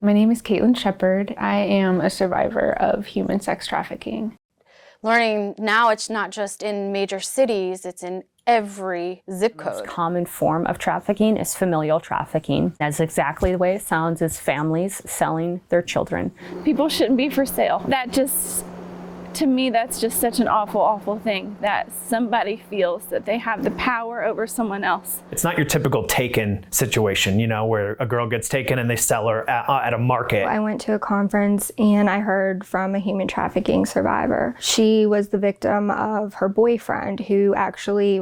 My name is Caitlin Shepard. I am a survivor of human sex trafficking. Learning now it's not just in major cities, it's in every zip code. The most common form of trafficking is familial trafficking. That's exactly the way it sounds, is families selling their children. People shouldn't be for sale. To me, that's just such an awful, awful thing, that somebody feels that they have the power over someone else. It's not your typical taken situation, where a girl gets taken and they sell her at a market. I went to a conference and I heard from a human trafficking survivor. She was the victim of her boyfriend, who actually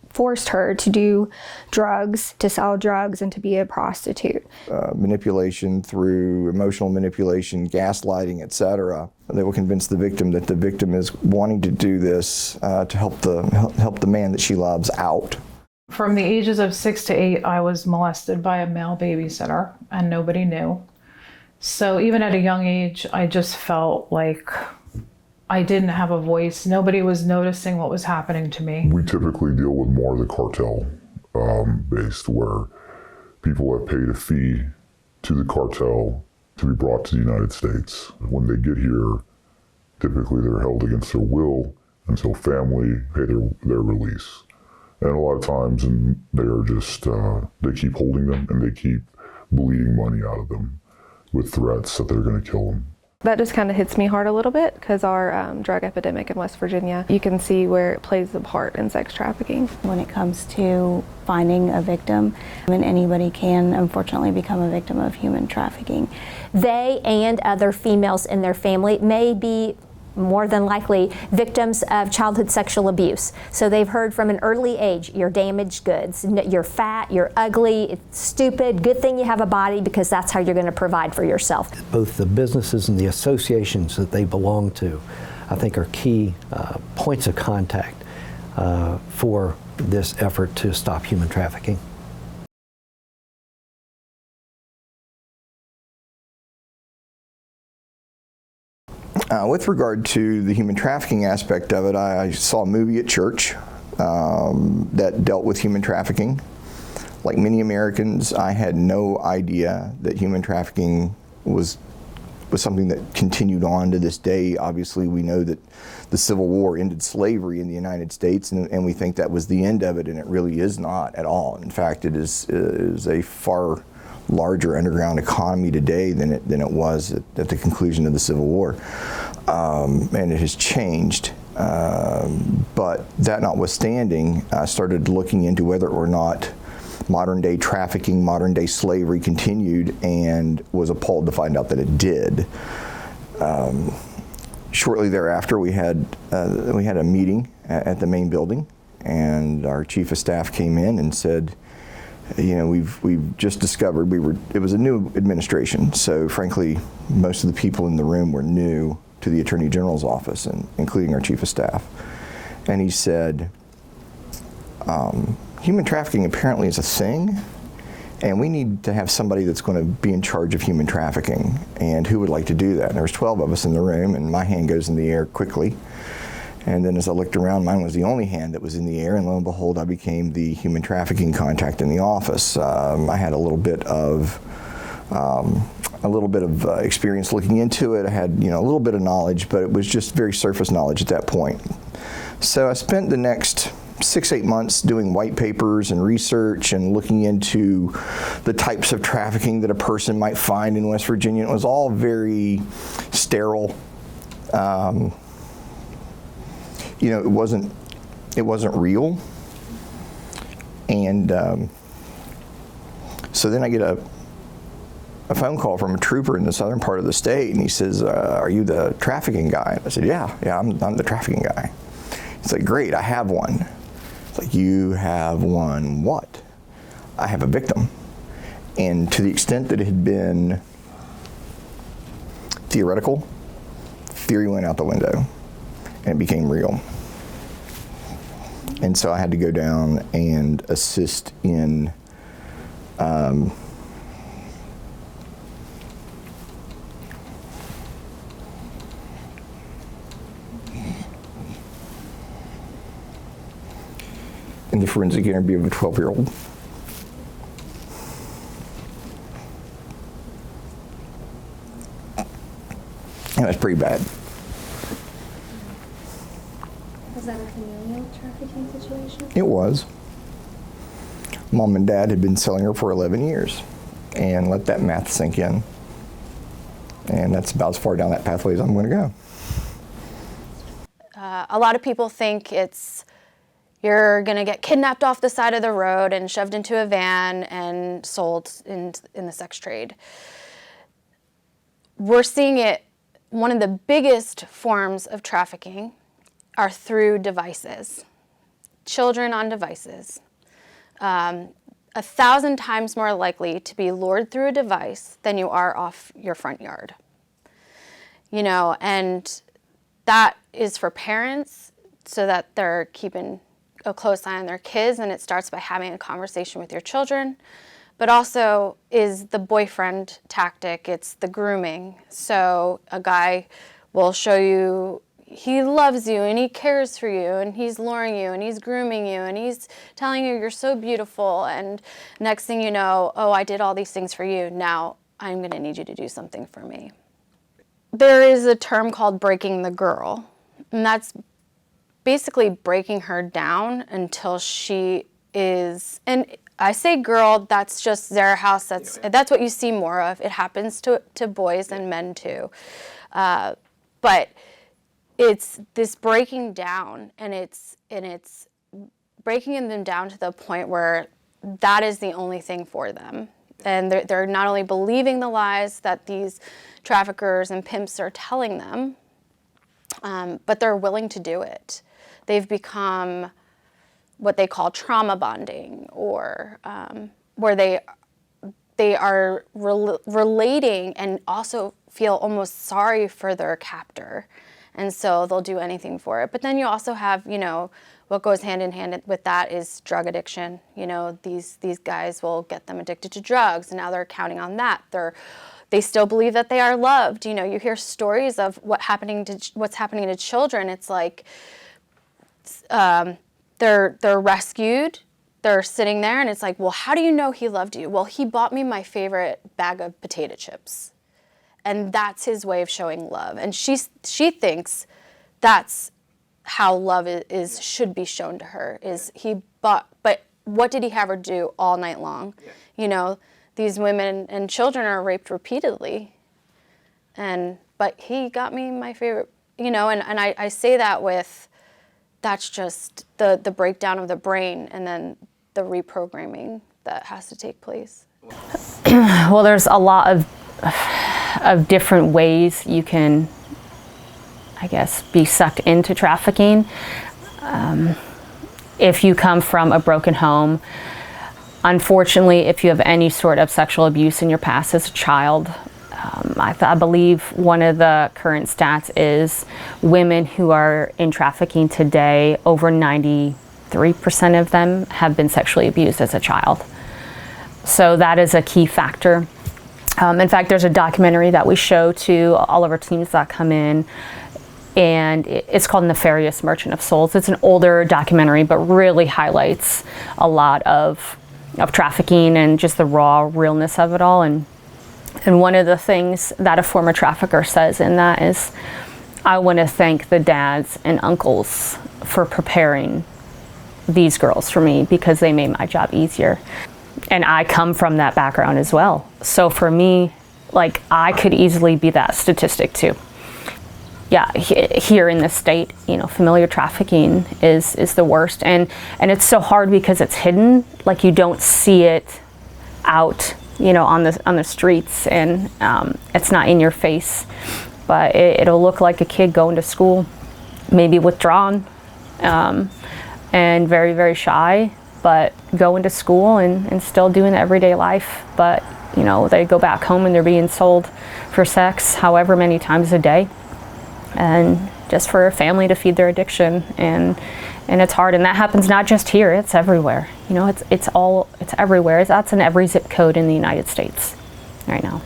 forced her to do drugs, to sell drugs, and to be a prostitute. Manipulation through emotional manipulation, gaslighting, etc. They will convince the victim that the victim is wanting to do this to help the man that she loves out. From the ages of 6 to 8, I was molested by a male babysitter, and nobody knew. So even at a young age, I just felt like I didn't have a voice. Nobody was noticing what was happening to me. We typically deal with more of the cartel based, where people have paid a fee to the cartel to be brought to the United States. When they get here, typically they're held against their will until family pay their release. And a lot of times they are just, they keep holding them and they keep bleeding money out of them with threats that they're going to kill them. That just kind of hits me hard a little bit, because our drug epidemic in West Virginia, you can see where it plays a part in sex trafficking. When it comes to finding a victim, and anybody can unfortunately become a victim of human trafficking. They and other females in their family may be more than likely victims of childhood sexual abuse. So they've heard from an early age, you're damaged goods, you're fat, you're ugly, it's stupid, good thing you have a body, because that's how you're going to provide for yourself. Both the businesses and the associations that they belong to, I think, are key points of contact for this effort to stop human trafficking. With regard to the human trafficking aspect of it, I saw a movie at church that dealt with human trafficking. Like many Americans, I had no idea that human trafficking was something that continued on to this day. Obviously, we know that the Civil War ended slavery in the United States, and we think that was the end of it, and it really is not at all. In fact, it is a far larger underground economy today than it was at the conclusion of the Civil War. And it has changed. But that notwithstanding, I started looking into whether or not modern day trafficking, modern day slavery continued, and was appalled to find out that it did. Shortly thereafter, we had a meeting at the main building, and our chief of staff came in and said, we've just discovered it was a new administration, so frankly, most of the people in the room were new to the Attorney General's office, and including our chief of staff. And he said, human trafficking apparently is a thing, and we need to have somebody that's going to be in charge of human trafficking, and who would like to do that? And there was 12 of us in the room, and my hand goes in the air quickly. And then as I looked around, mine was the only hand that was in the air, and lo and behold, I became the human trafficking contact in the office. I had a little bit of experience looking into it. I had a little bit of knowledge, but it was just very surface knowledge at that point. So I spent the next 6-8 months doing white papers and research and looking into the types of trafficking that a person might find in West Virginia. It was all very sterile. It wasn't real. And so then I get a phone call from a trooper in the southern part of the state, and he says, are you the trafficking guy? And I said, yeah, I'm the trafficking guy. He's like, great, I have one. It's like, you have one what? I have a victim. And to the extent that it had been theoretical, theory went out the window, and it became real. And so I had to go down and assist in the forensic interview of a 12-year-old. And it was pretty bad. Was that a familial trafficking situation? It was. Mom and Dad had been selling her for 11 years, and let that math sink in. And that's about as far down that pathway as I'm going to go. A lot of people think you're going to get kidnapped off the side of the road and shoved into a van and sold in the sex trade. We're seeing it, one of the biggest forms of trafficking are through devices. Children on devices. 1,000 times more likely to be lured through a device than you are off your front yard. You know, and that is for parents so that they're keeping a close eye on their kids, and it starts by having a conversation with your children, but also is the boyfriend tactic, it's the grooming. So a guy will show you he loves you and he cares for you and he's luring you and he's grooming you and he's telling you you're so beautiful, and next thing you know, oh, I did all these things for you, now I'm gonna need you to do something for me. There is a term called breaking the girl, and that's basically breaking her down until she is, and I say girl, that's just Zara House, that's what you see more of. It happens to boys and men too. But it's this breaking down, and it's breaking them down to the point where that is the only thing for them. And they're not only believing the lies that these traffickers and pimps are telling them, but they're willing to do it. They've become what they call trauma bonding, or where they are relating and also feel almost sorry for their captor. And so they'll do anything for it. But then you also have, you know, what goes hand in hand with that is drug addiction. You know, these guys will get them addicted to drugs, and now they're counting on that. They still believe that they are loved. You know, you hear stories of what's happening to children. It's like they're rescued, they're sitting there, and it's like, well, how do you know he loved you? Well, he bought me my favorite bag of potato chips. And that's his way of showing love. And she thinks that's how love should be shown to her, is he bought, but what did he have her do all night long? Yeah. You know, these women and children are raped repeatedly. But he got me my favorite, you know, and I say that with, that's just the breakdown of the brain and then the reprogramming that has to take place. Well, there's a lot of different ways you can, I guess, be sucked into trafficking. If you come from a broken home, unfortunately, if you have any sort of sexual abuse in your past as a child, I believe one of the current stats is women who are in trafficking today, over 93% of them have been sexually abused as a child. So that is a key factor. In fact, there's a documentary that we show to all of our teams that come in, and it's called Nefarious Merchant of Souls. It's an older documentary, but really highlights a lot of trafficking and just the raw realness of it all. And one of the things that a former trafficker says in that is, I want to thank the dads and uncles for preparing these girls for me, because they made my job easier. And I come from that background as well. So for me, like, I could easily be that statistic too. Yeah, here in this state, you know, familiar trafficking is the worst. And it's so hard because it's hidden. Like, you don't see it out, you know, on the streets, and it's not in your face. But it'll look like a kid going to school, maybe withdrawn, and very, very shy, but going to school and still doing the everyday life. But, you know, they go back home and they're being sold for sex however many times a day, and just for a family to feed their addiction. And it's hard, and that happens not just here, it's everywhere. You know, it's everywhere. That's in every zip code in the United States right now.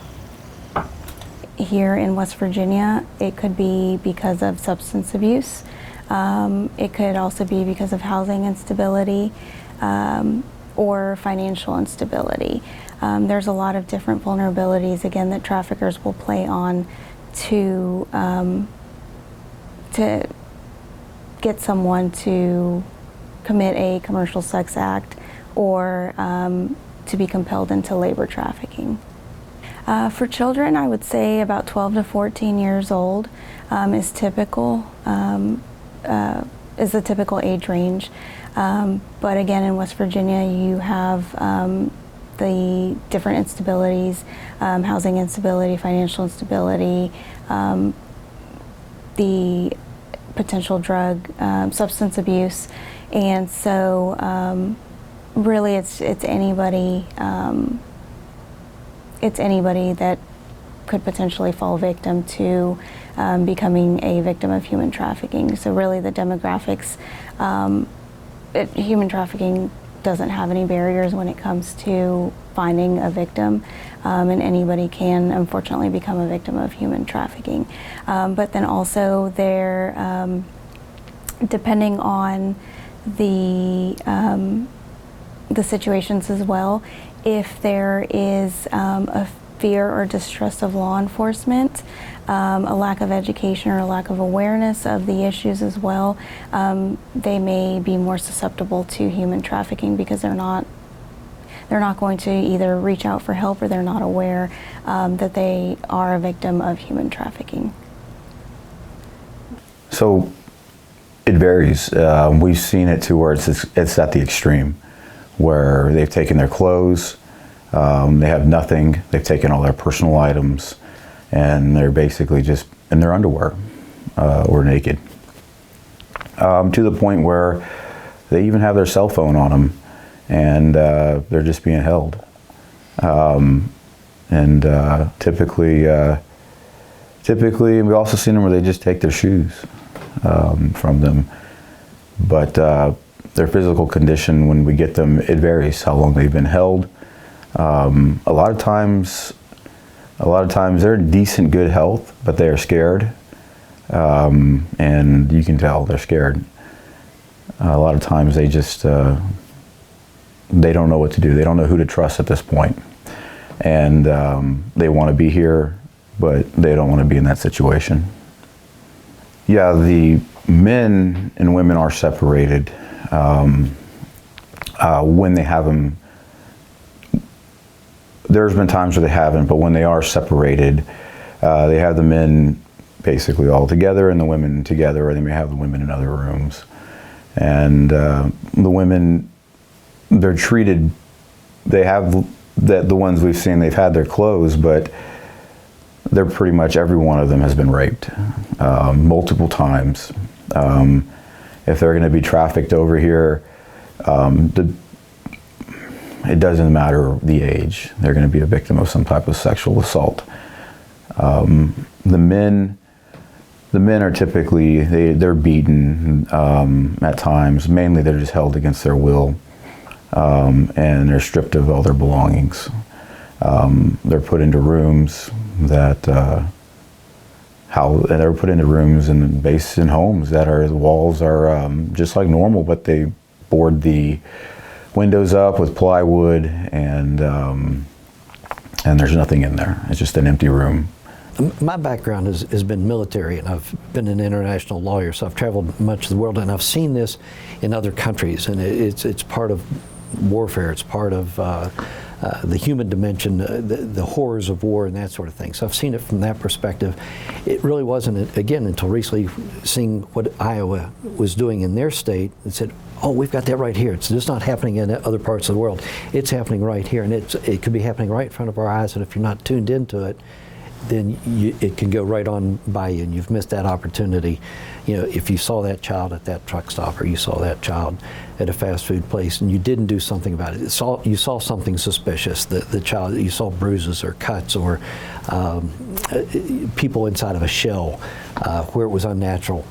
Here in West Virginia, it could be because of substance abuse. It could also be because of housing instability, or financial instability. There's a lot of different vulnerabilities, again, that traffickers will play on to get someone to commit a commercial sex act or to be compelled into labor trafficking. For children, I would say about 12 to 14 years old is typical, is the typical age range. But again, in West Virginia, you have the different instabilities, housing instability, financial instability, the potential drug, substance abuse, and so really it's anybody. It's anybody that could potentially fall victim to becoming a victim of human trafficking. So really the demographics, human trafficking doesn't have any barriers when it comes to finding a victim, and anybody can unfortunately become a victim of human trafficking. But then also there, depending on the situations as well, if there is a fear or distrust of law enforcement, a lack of education or a lack of awareness of the issues as well, they may be more susceptible to human trafficking because they're not going to either reach out for help or they're not aware that they are a victim of human trafficking. So it varies. We've seen it to where it's at the extreme, where they've taken their clothes, they have nothing, they've taken all their personal items, and they're basically just in their underwear or naked. To the point where they even have their cell phone on them, and they're just being held. Typically, we've also seen them where they just take their shoes from them. But their physical condition, when we get them, it varies how long they've been held. A lot of times they're in decent good health, but they are scared, and you can tell they're scared. A lot of times they just they don't know what to do. They don't know who to trust at this point, and they want to be here, but they don't want to be in that situation. Yeah, the men and women are separated when they have them. There's been times where they haven't, but when they are separated, they have the men basically all together and the women together, or they may have the women in other rooms. And the women, they're treated, they have, the ones we've seen, they've had their clothes, but they're pretty much, every one of them has been raped multiple times. If they're going to be trafficked over here, it doesn't matter the age. They're going to be a victim of some type of sexual assault. The men are typically, they're beaten at times. Mainly they're just held against their will, and they're stripped of all their belongings. They're put into rooms that, they're put into rooms and based in homes that the walls are just like normal, but they board the windows up with plywood, and there's nothing in there. It's just an empty room. My background has been military, and I've been an international lawyer, so I've traveled much of the world, and I've seen this in other countries, and it's part of warfare. It's part of the human dimension, the horrors of war and that sort of thing. So I've seen it from that perspective. It really wasn't, again, until recently seeing what Iowa was doing in their state and said, oh, we've got that right here. It's just not happening in other parts of the world. It's happening right here, and it could be happening right in front of our eyes, and if you're not tuned into it, then it can go right on by you, and you've missed that opportunity. You know, if you saw that child at that truck stop, or you saw that child at a fast food place, and you didn't do something about it, you saw something suspicious. The child, you saw bruises or cuts or people inside of a shell where it was unnatural.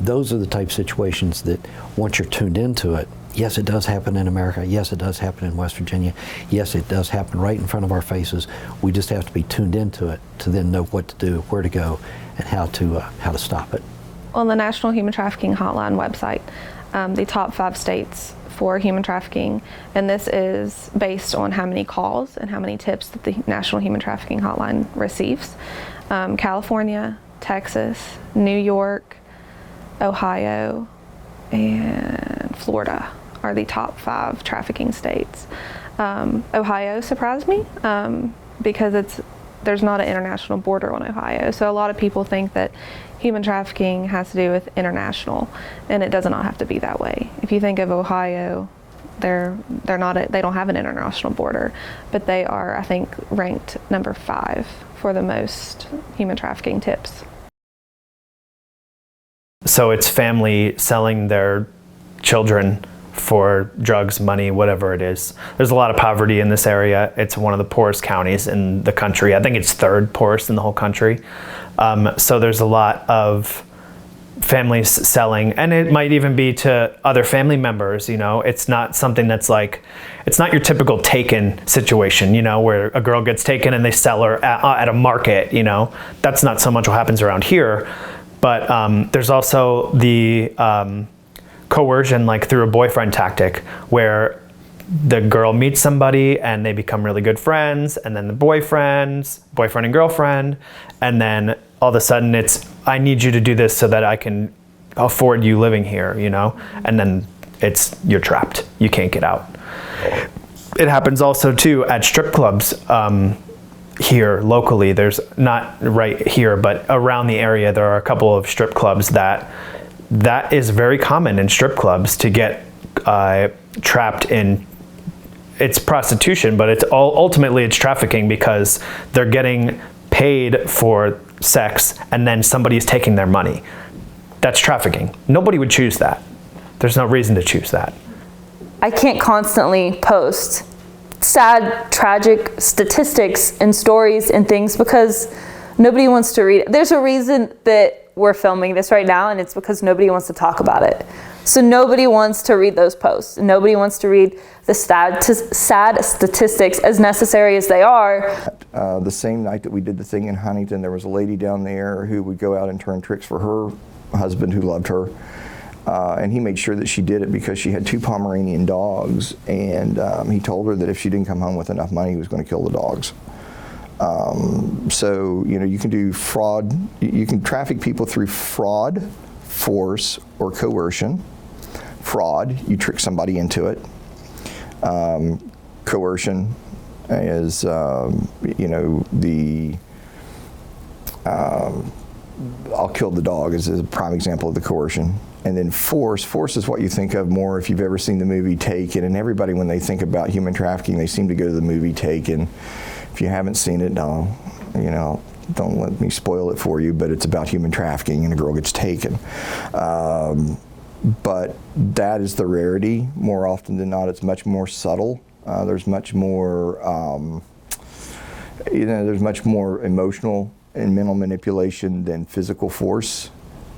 Those are the type of situations that once you're tuned into it, yes, it does happen in America. Yes, it does happen in West Virginia. Yes, it does happen right in front of our faces. We just have to be tuned into it to then know what to do, where to go, and how to stop it. On the National Human Trafficking Hotline website, the top 5 states for human trafficking, and this is based on how many calls and how many tips that the National Human Trafficking Hotline receives. California, Texas, New York, Ohio, and Florida are the top 5 trafficking states. Ohio surprised me because there's not an international border on Ohio. So a lot of people think that human trafficking has to do with international, and it does not have to be that way. If you think of Ohio, they don't have an international border, but they are, I think, ranked number 5 for the most human trafficking tips. So it's family selling their children for drugs, money, whatever it is. There's a lot of poverty in this area. It's one of the poorest counties in the country. I think it's 3rd poorest in the whole country. So there's a lot of families selling, and it might even be to other family members. It's not something that's like, it's not your typical taken situation, where a girl gets taken and they sell her at a market. That's not so much what happens around here. But there's also the coercion, like through a boyfriend tactic, where the girl meets somebody and they become really good friends, and then the boyfriend and girlfriend, and then all of a sudden it's, I need you to do this so that I can afford you living here, and then you're trapped. You can't get out. It happens also too at strip clubs here locally. There's not right here, but around the area there are a couple of strip clubs that is very common in strip clubs to get trapped in. It's prostitution, but ultimately it's trafficking, because they're getting paid for sex and then somebody's taking their money. That's trafficking. Nobody would choose that. There's no reason to choose that. I can't constantly post sad, tragic statistics and stories and things because nobody wants to read it. There's a reason that we're filming this right now, and it's because nobody wants to talk about it. So nobody wants to read those posts. Nobody wants to read the sad statistics, as necessary as they are. The same night that we did the thing in Huntington, there was a lady down there who would go out and turn tricks for her husband who loved her. And he made sure that she did it because she had 2 Pomeranian dogs, and he told her that if she didn't come home with enough money, he was going to kill the dogs. So, you can do fraud, you can traffic people through fraud, force, or coercion. Fraud, you trick somebody into it. Coercion is, I'll kill the dog is a prime example of the coercion. And then force is what you think of more if you've ever seen the movie Taken. And everybody, when they think about human trafficking, they seem to go to the movie Taken. If you haven't seen it, don't let me spoil it for you, but it's about human trafficking and a girl gets taken. But that is the rarity. More often than not, it's much more subtle. There's much more, there's much more emotional and mental manipulation than physical force.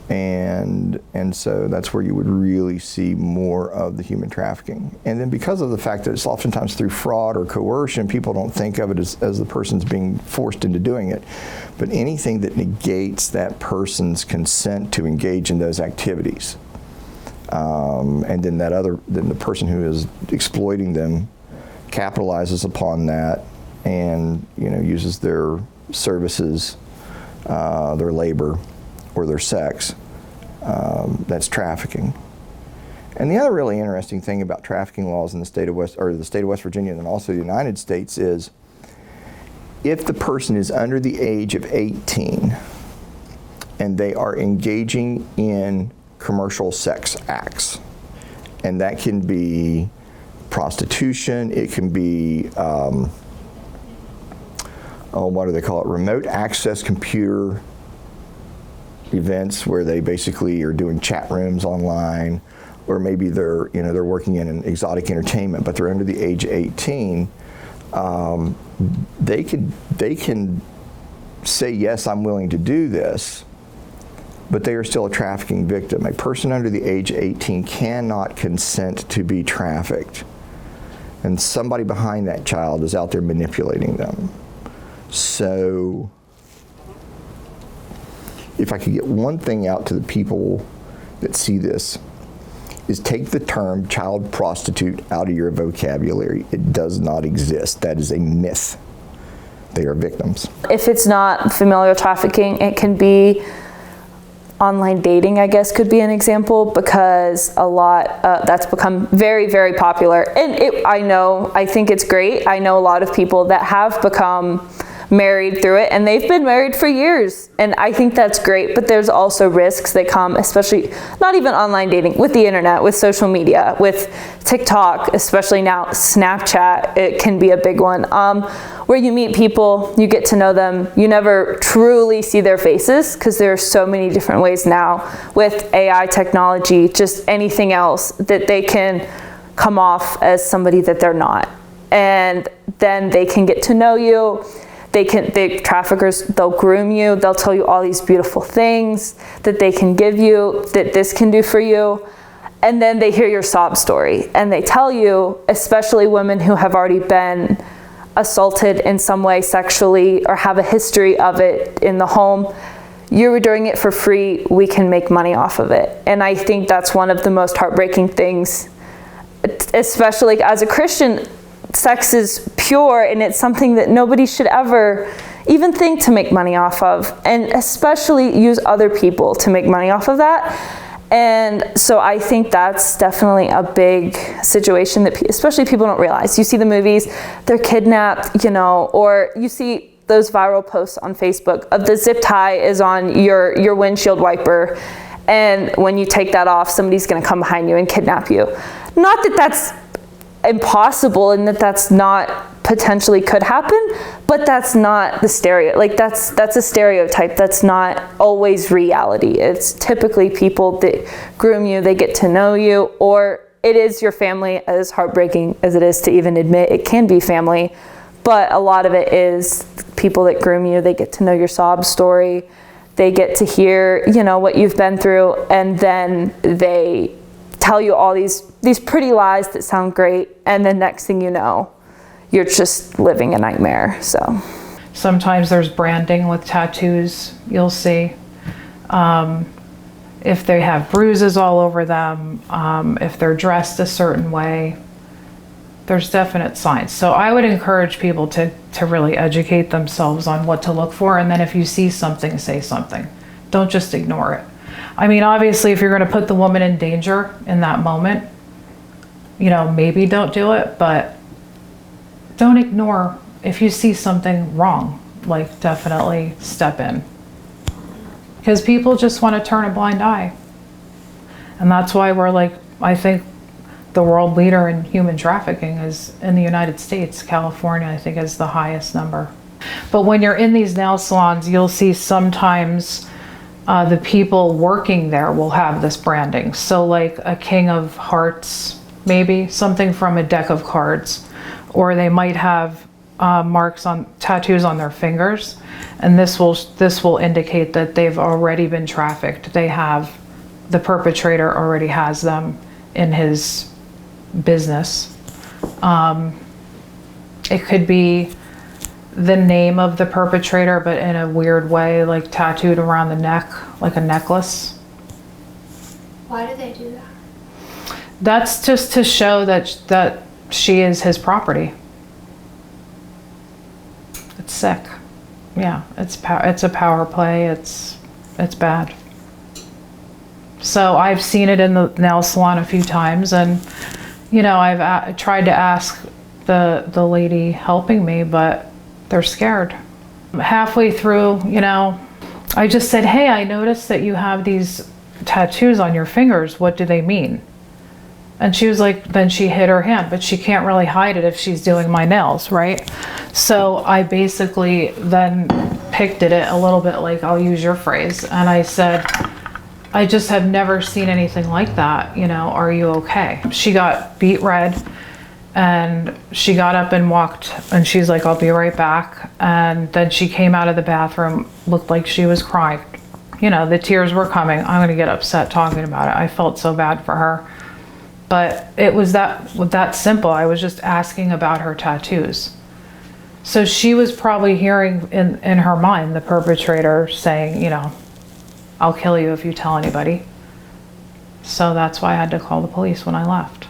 And so that's where you would really see more of the human trafficking. And then because of the fact that it's oftentimes through fraud or coercion, people don't think of it as the person's being forced into doing it. But anything that negates that person's consent to engage in those activities, and then the person who is exploiting them capitalizes upon that and uses their services, their labor, or their sex, that's trafficking. And the other really interesting thing about trafficking laws in the state of West Virginia and also the United States is if the person is under the age of 18 and they are engaging in commercial sex acts, and that can be prostitution, it can be what do they call it, remote access computer events where they basically are doing chat rooms online, or maybe they're working in an exotic entertainment, but they're under the age of 18. They can say, yes, I'm willing to do this, but they are still a trafficking victim. A person under the age of 18 cannot consent to be trafficked, and somebody behind that child is out there manipulating them. So if I could get one thing out to the people that see this, is take the term child prostitute out of your vocabulary. It does not exist. That is a myth. They are victims. If it's not familial trafficking, it can be online dating, I guess, could be an example, because a lot, that's become very, very popular. And I think it's great. I know a lot of people that have become married through it, and they've been married for years. And I think that's great, but there's also risks that come, especially not even online dating, with the internet, with social media, with TikTok, especially now, Snapchat, it can be a big one. Where you meet people, you get to know them, you never truly see their faces, because there are so many different ways now with AI technology, just anything else, that they can come off as somebody that they're not. And then they can get to know you. Traffickers, they'll groom you, they'll tell you all these beautiful things that they can give you, that this can do for you. And then they hear your sob story, and they tell you, especially women who have already been assaulted in some way sexually or have a history of it in the home, you were doing it for free, we can make money off of it. And I think that's one of the most heartbreaking things, especially as a Christian. Sex is pure, and it's something that nobody should ever even think to make money off of, and especially use other people to make money off of that. And so I think that's definitely a big situation that especially people don't realize. You see the movies, they're kidnapped, or you see those viral posts on Facebook of the zip tie is on your windshield wiper, and when you take that off, somebody's going to come behind you and kidnap you. Not that that's impossible and that's not potentially could happen, but that's not the that's a stereotype. That's not always reality. It's typically people that groom you, they get to know you, or it is your family, as heartbreaking as it is to even admit. It can be family, but a lot of it is people that groom you. They get to know your sob story, they get to hear what you've been through, and then they tell you all these pretty lies that sound great, and then next thing you know, you're just living a nightmare. So sometimes there's branding with tattoos, you'll see. If they have bruises all over them, if they're dressed a certain way, there's definite signs. So I would encourage people to really educate themselves on what to look for, and then if you see something, say something. Don't just ignore it. I mean, obviously, if you're going to put the woman in danger in that moment, maybe don't do it, but don't ignore if you see something wrong, definitely step in. Because people just want to turn a blind eye. And that's why we're I think the world leader in human trafficking is in the United States. California, I think, is the highest number. But when you're in these nail salons, you'll see sometimes the people working there will have this branding. So like a king of hearts, maybe something from a deck of cards, or they might have tattoos on their fingers, and this will indicate that they've already been trafficked. The perpetrator already has them in his business. It could be the name of the perpetrator, but in a weird way, like tattooed around the neck, like a necklace. Why do they do that? That's just to show that she is his property. It's sick. Yeah, it's a power play. It's bad. So I've seen it in the nail salon a few times, and I've tried to ask the lady helping me, but they're scared. Halfway through, I just said, hey, I noticed that you have these tattoos on your fingers. What do they mean? And she was like, then she hid her hand, but she can't really hide it if she's doing my nails, right? So I basically then picked at it a little bit, like, I'll use your phrase. And I said, I just have never seen anything like that. Are you okay? She got beet red. And she got up and walked, and she's like, I'll be right back. And then she came out of the bathroom, looked like she was crying. The tears were coming. I'm going to get upset talking about it. I felt so bad for her. But it was that simple. I was just asking about her tattoos. So she was probably hearing in her mind the perpetrator saying, I'll kill you if you tell anybody. So that's why I had to call the police when I left.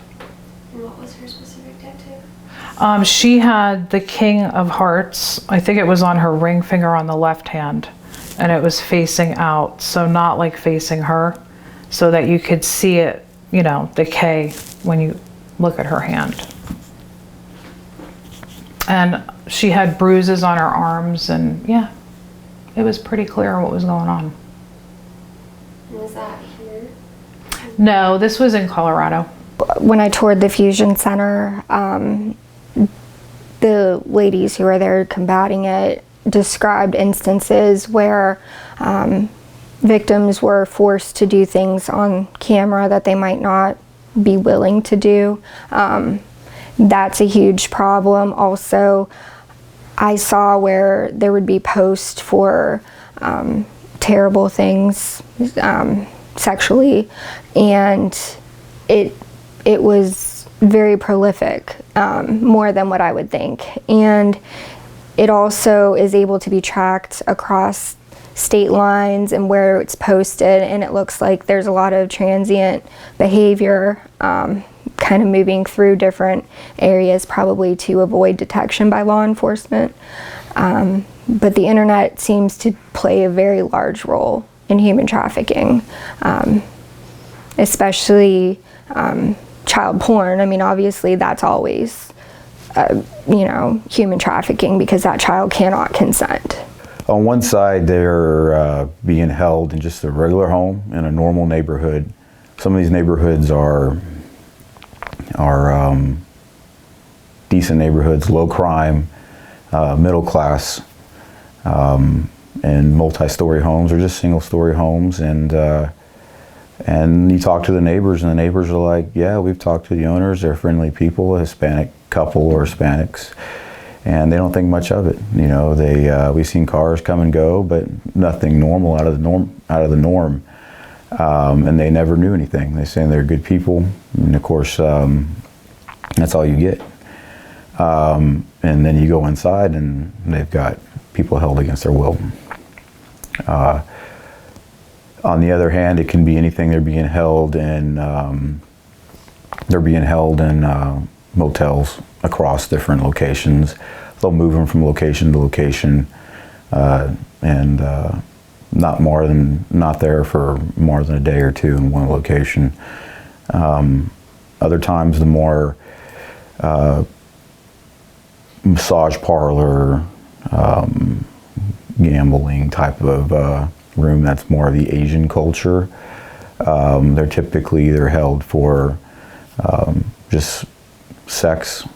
And what was her specific tattoo? She had the King of Hearts. I think it was on her ring finger on the left hand, and it was facing out, so not like facing her, so that you could see it, you know, the K when you look at her hand. And she had bruises on her arms, and yeah, it was pretty clear what was going on. Was that here? No, this was in Colorado. When I toured the Fusion Center, the ladies who were there combating it described instances where victims were forced to do things on camera that they might not be willing to do. That's a huge problem. Also, I saw where there would be posts for terrible things sexually, and it was very prolific, more than what I would think. And it also is able to be tracked across state lines and where it's posted, and it looks like there's a lot of transient behavior kind of moving through different areas, probably to avoid detection by law enforcement. But the internet seems to play a very large role in human trafficking, especially child porn. I mean, obviously that's always, you know, human trafficking because that child cannot consent. On one side, they're being held in just a regular home in a normal neighborhood. Some of these neighborhoods are decent neighborhoods, low crime, middle class, and multi-story homes or just single-story homes. And you talk to the neighbors, and the neighbors are like, yeah, we've talked to the owners. They're friendly people, a Hispanic couple or Hispanics, and they don't think much of it. You know, we've seen cars come and go, but nothing normal out of the norm. And they never knew anything. They say they're good people, and of course, that's all you get. And then you go inside, and they've got people held against their will. On the other hand, it can be anything. They're being held in motels across different locations. They'll move them from location to location, and not there for more than a day or two in one location. Other times, the more massage parlor, gambling type of room, that's more of the Asian culture. They're typically either held for just sex,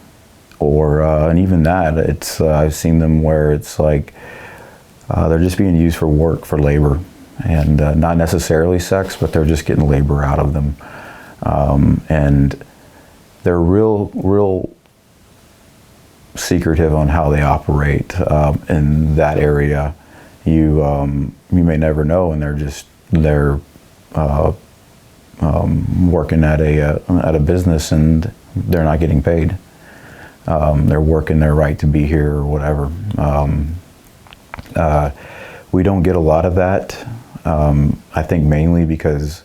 or and even that, it's I've seen them where it's like they're just being used for work, for labor, and not necessarily sex, but they're just getting labor out of them. And they're real secretive on how they operate in that area. You may never know, and they're working at a business, and they're not getting paid. They're working their right to be here or whatever. We don't get a lot of that. I think mainly because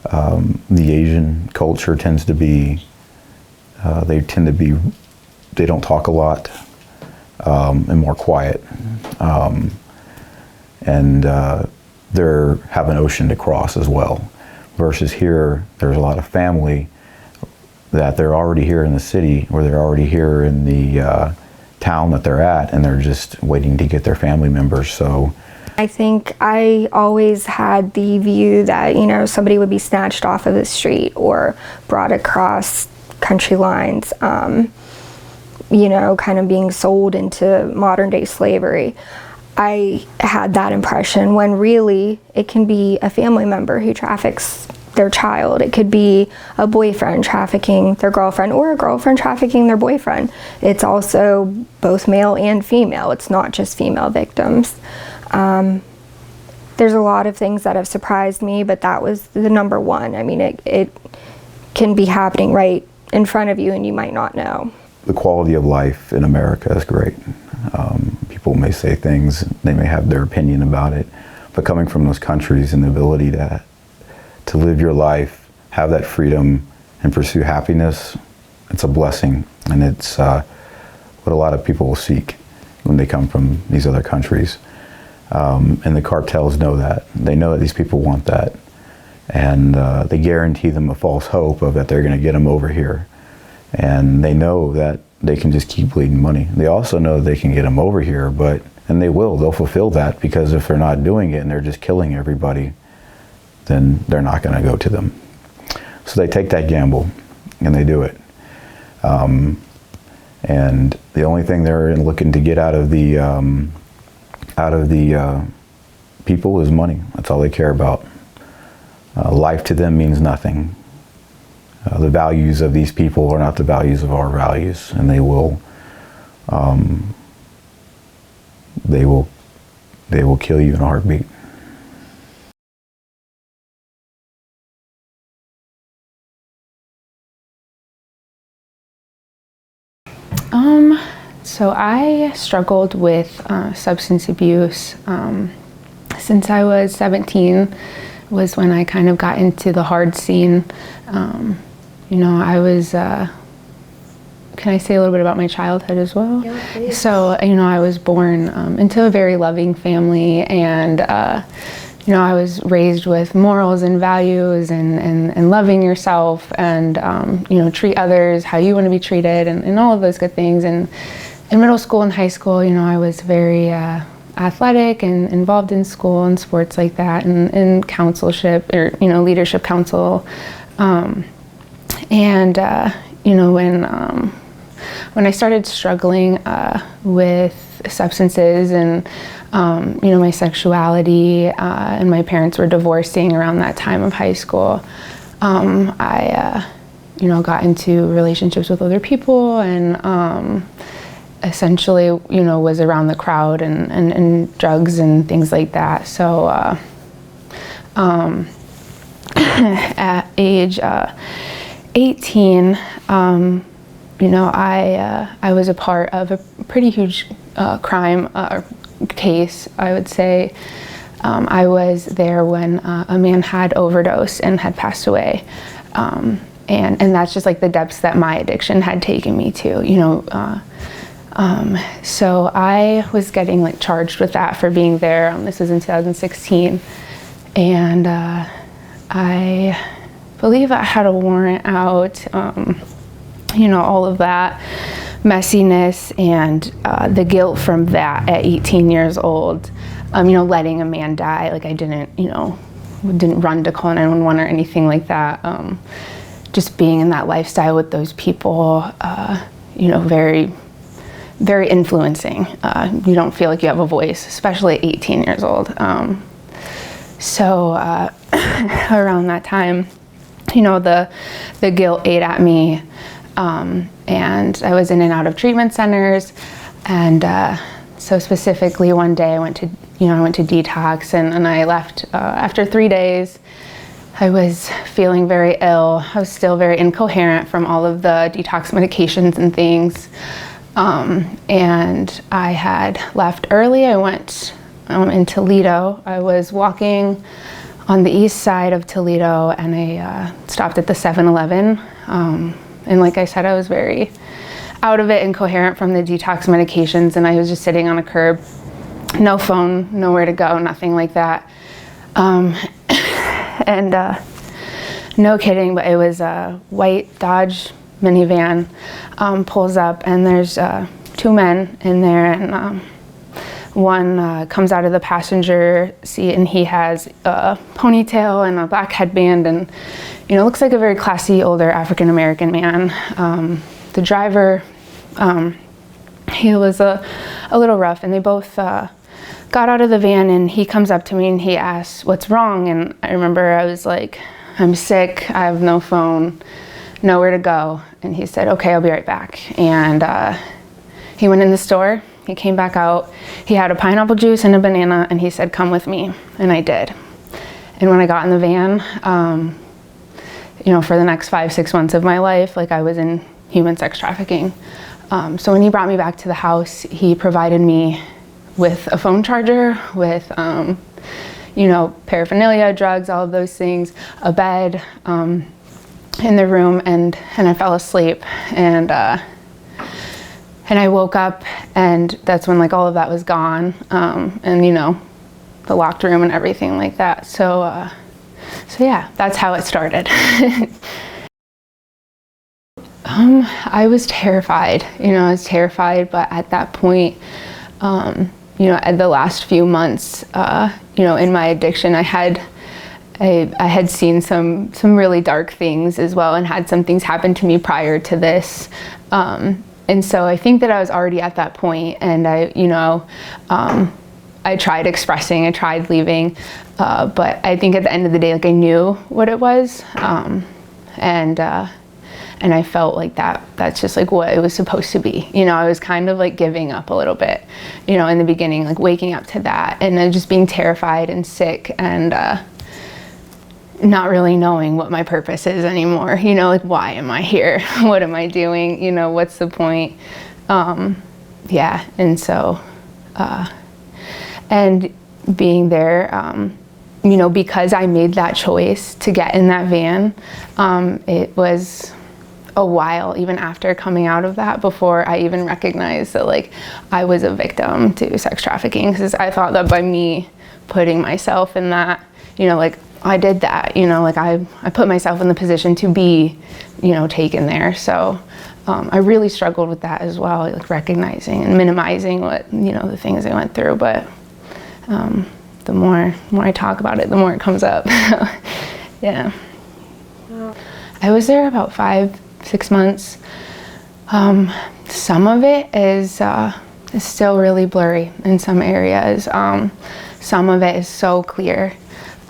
the Asian culture tends to be, they don't talk a lot, and more quiet. And they have an ocean to cross as well. Versus here, there's a lot of family that they're already here in the city, or they're already here in the town that they're at, and they're just waiting to get their family members. So I think I always had the view that, you know, somebody would be snatched off of the street or brought across country lines, you know, kind of being sold into modern day slavery. I had that impression, when really it can be a family member who traffics their child. It could be a boyfriend trafficking their girlfriend, or a girlfriend trafficking their boyfriend. It's also both male and female. It's not just female victims. There's a lot of things that have surprised me, but that was the number one. I mean, it can be happening right in front of you, and you might not know. The quality of life in America is great. People may say things, they may have their opinion about it, but coming from those countries and the ability to live your life, have that freedom, and pursue happiness, it's a blessing. And it's what a lot of people will seek when they come from these other countries. And the cartels know that. They know that these people want that. And they guarantee them a false hope of that they're going to get them over here. And they know that they can just keep bleeding money. They also know they can get them over here, and they will. They'll fulfill that, because if they're not doing it and they're just killing everybody, then they're not going to go to them. So they take that gamble, and they do it. And the only thing they're looking to get out of the people is money. That's all they care about. Life to them means nothing. The values of these people are not the values of our values, and they will kill you in a heartbeat. So I struggled with substance abuse since I was 17. Was when I kind of got into the hard scene. I was, can I say a little bit about my childhood as well? Yeah, please. So, I was born into a very loving family, and, I was raised with morals and values and loving yourself and, treat others how you want to be treated and all of those good things. And in middle school and high school, I was very athletic and involved in school and sports like that, and in counselship or leadership council, when I started struggling with substances and my sexuality, and my parents were divorcing around that time of high school, I got into relationships with other people and essentially, was around the crowd and drugs and things like that. So at age 18, I was a part of a pretty huge crime case, I would say. I was there when a man had overdosed and had passed away. And that's just like the depths that my addiction had taken me to, so I was getting charged with that for being there. This was in 2016. And I believe I had a warrant out, all of that messiness and the guilt from that at 18 years old, letting a man die. I didn't run to call 911 or anything like that. Just being in that lifestyle with those people, very, very influencing. You don't feel like you have a voice, especially at 18 years old. So around that time, the guilt ate at me, and I was in and out of treatment centers. And so specifically one day I went to detox, and I left after 3 days. I was feeling very ill. I was still very incoherent from all of the detox medications and things. And I had left early. I went in Toledo. I was walking on the east side of Toledo, and I stopped at the 7-Eleven. And like I said, I was very out of it, incoherent from the detox medications, and I was just sitting on a curb, no phone, nowhere to go, nothing like that. And no kidding, but it was a white Dodge minivan, pulls up, and there's 2 men in there, and one comes out of the passenger seat, and he has a ponytail and a black headband, and looks like a very classy older African American man. The driver, he was a little rough, and they both got out of the van, and he comes up to me and he asks, "What's wrong?" And I remember I was like, "I'm sick, I have no phone, nowhere to go." And he said, "Okay, I'll be right back." And he went in the store, he came back out, he had a pineapple juice and a banana, and he said, "Come with me." And I did. And when I got in the van, for the next 5-6 months of my life, I was in human sex trafficking. So when he brought me back to the house, he provided me with a phone charger, with paraphernalia, drugs, all of those things, a bed in the room, and I fell asleep, and I woke up, and that's when like all of that was gone, and the locked room and everything like that. So yeah, that's how it started. I was terrified, but at that point, at the last few months, in my addiction, I had seen some really dark things as well, and had some things happen to me prior to this. And so I think that I was already at that point, and I tried expressing, I tried leaving, but I think at the end of the day, like I knew what it was, and I felt like that's just like what it was supposed to be. I was kind of like giving up a little bit, in the beginning, like waking up to that, and then just being terrified and sick, and not really knowing what my purpose is anymore. Like, why am I here? What am I doing? What's the point? Yeah, and so, and being there, because I made that choice to get in that van, it was a while even after coming out of that before I even recognized that like I was a victim to sex trafficking, because I thought that by me putting myself in that, like I did that, like I put myself in the position to be, taken there. So I really struggled with that as well, like recognizing and minimizing what, the things I went through. But the more I talk about it, the more it comes up. Yeah. I was there about 5-6 months. Some of it is still really blurry in some areas. Some of it is so clear.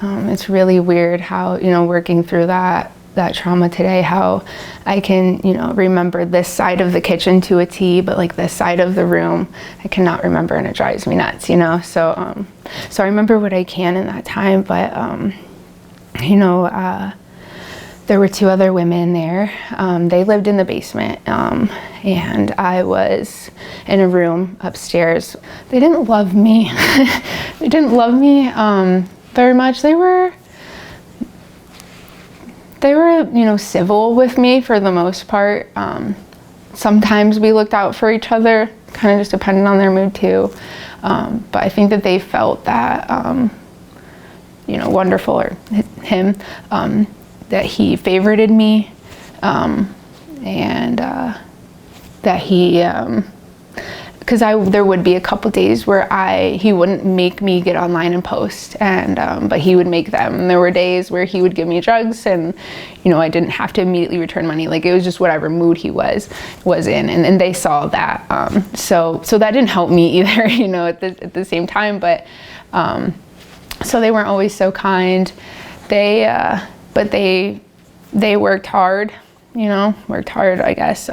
It's really weird how, working through that trauma today, how I can, remember this side of the kitchen to a T, but like this side of the room, I cannot remember, and it drives me nuts, So, so I remember what I can in that time, but, there were 2 other women there. They lived in the basement, and I was in a room upstairs. They didn't love me. They didn't love me very much. They were, civil with me for the most part. Sometimes we looked out for each other, kind of just depended on their mood too. But I think that they felt that, wonderful, or him, that he favorited me, and that he, because there would be a couple days where he wouldn't make me get online and post, and but he would make them. And there were days where he would give me drugs, and I didn't have to immediately return money. Like, it was just whatever mood he was in, and they saw that. So that didn't help me either, at the same time. But so they weren't always so kind. But they worked hard, I guess.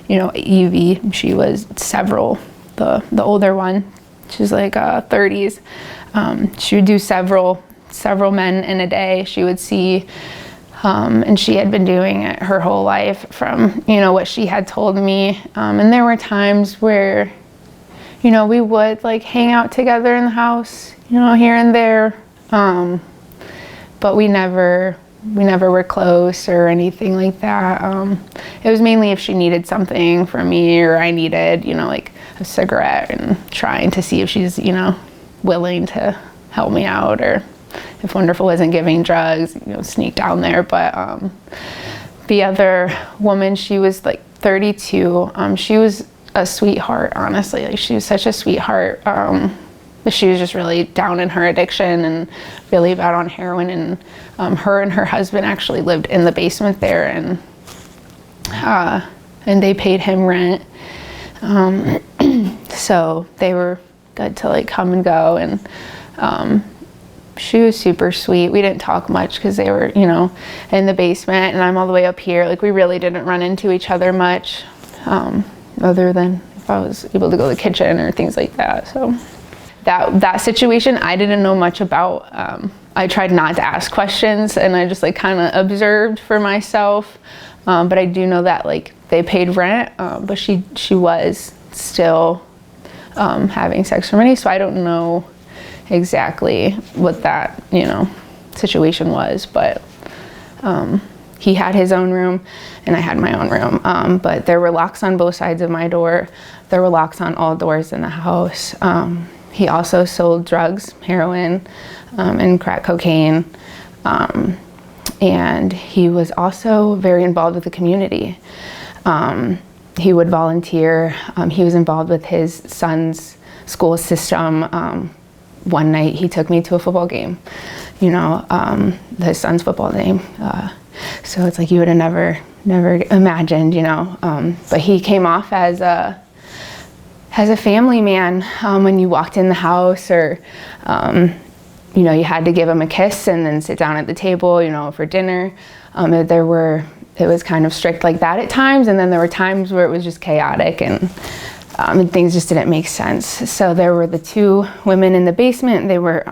Evie, she was several, the older one, she's like 30s. She would do several men in a day. She would see, and she had been doing it her whole life from, what she had told me. And there were times where, we would like hang out together in the house, here and there. But we never were close or anything like that. It was mainly if she needed something from me, or I needed, like a cigarette, and trying to see if she's, willing to help me out, or if Wonderful wasn't giving drugs, sneak down there. But the other woman, she was like 32. She was a sweetheart, honestly. Like, she was such a sweetheart. She was just really down in her addiction and really bad on heroin, and her and her husband actually lived in the basement there, and they paid him rent, so they were good to like come and go. And she was super sweet. We didn't talk much because they were, in the basement, and I'm all the way up here. Like, we really didn't run into each other much, other than if I was able to go to the kitchen or things like that. So that situation I didn't know much about. I tried not to ask questions, and I just like kind of observed for myself. But I do know that like they paid rent, but she was still having sex for money. So I don't know exactly what that, situation was, but he had his own room and I had my own room. But there were locks on both sides of my door. There were locks on all doors in the house. He also sold drugs, heroin, and crack cocaine. And he was also very involved with the community. He would volunteer. He was involved with his son's school system. One night he took me to a football game, his son's football game. So it's like you would have never imagined, but he came off as a family man when you walked in the house, or you had to give him a kiss and then sit down at the table, for dinner. It was kind of strict like that at times, and then there were times where it was just chaotic and things just didn't make sense. So there were the two women in the basement. They were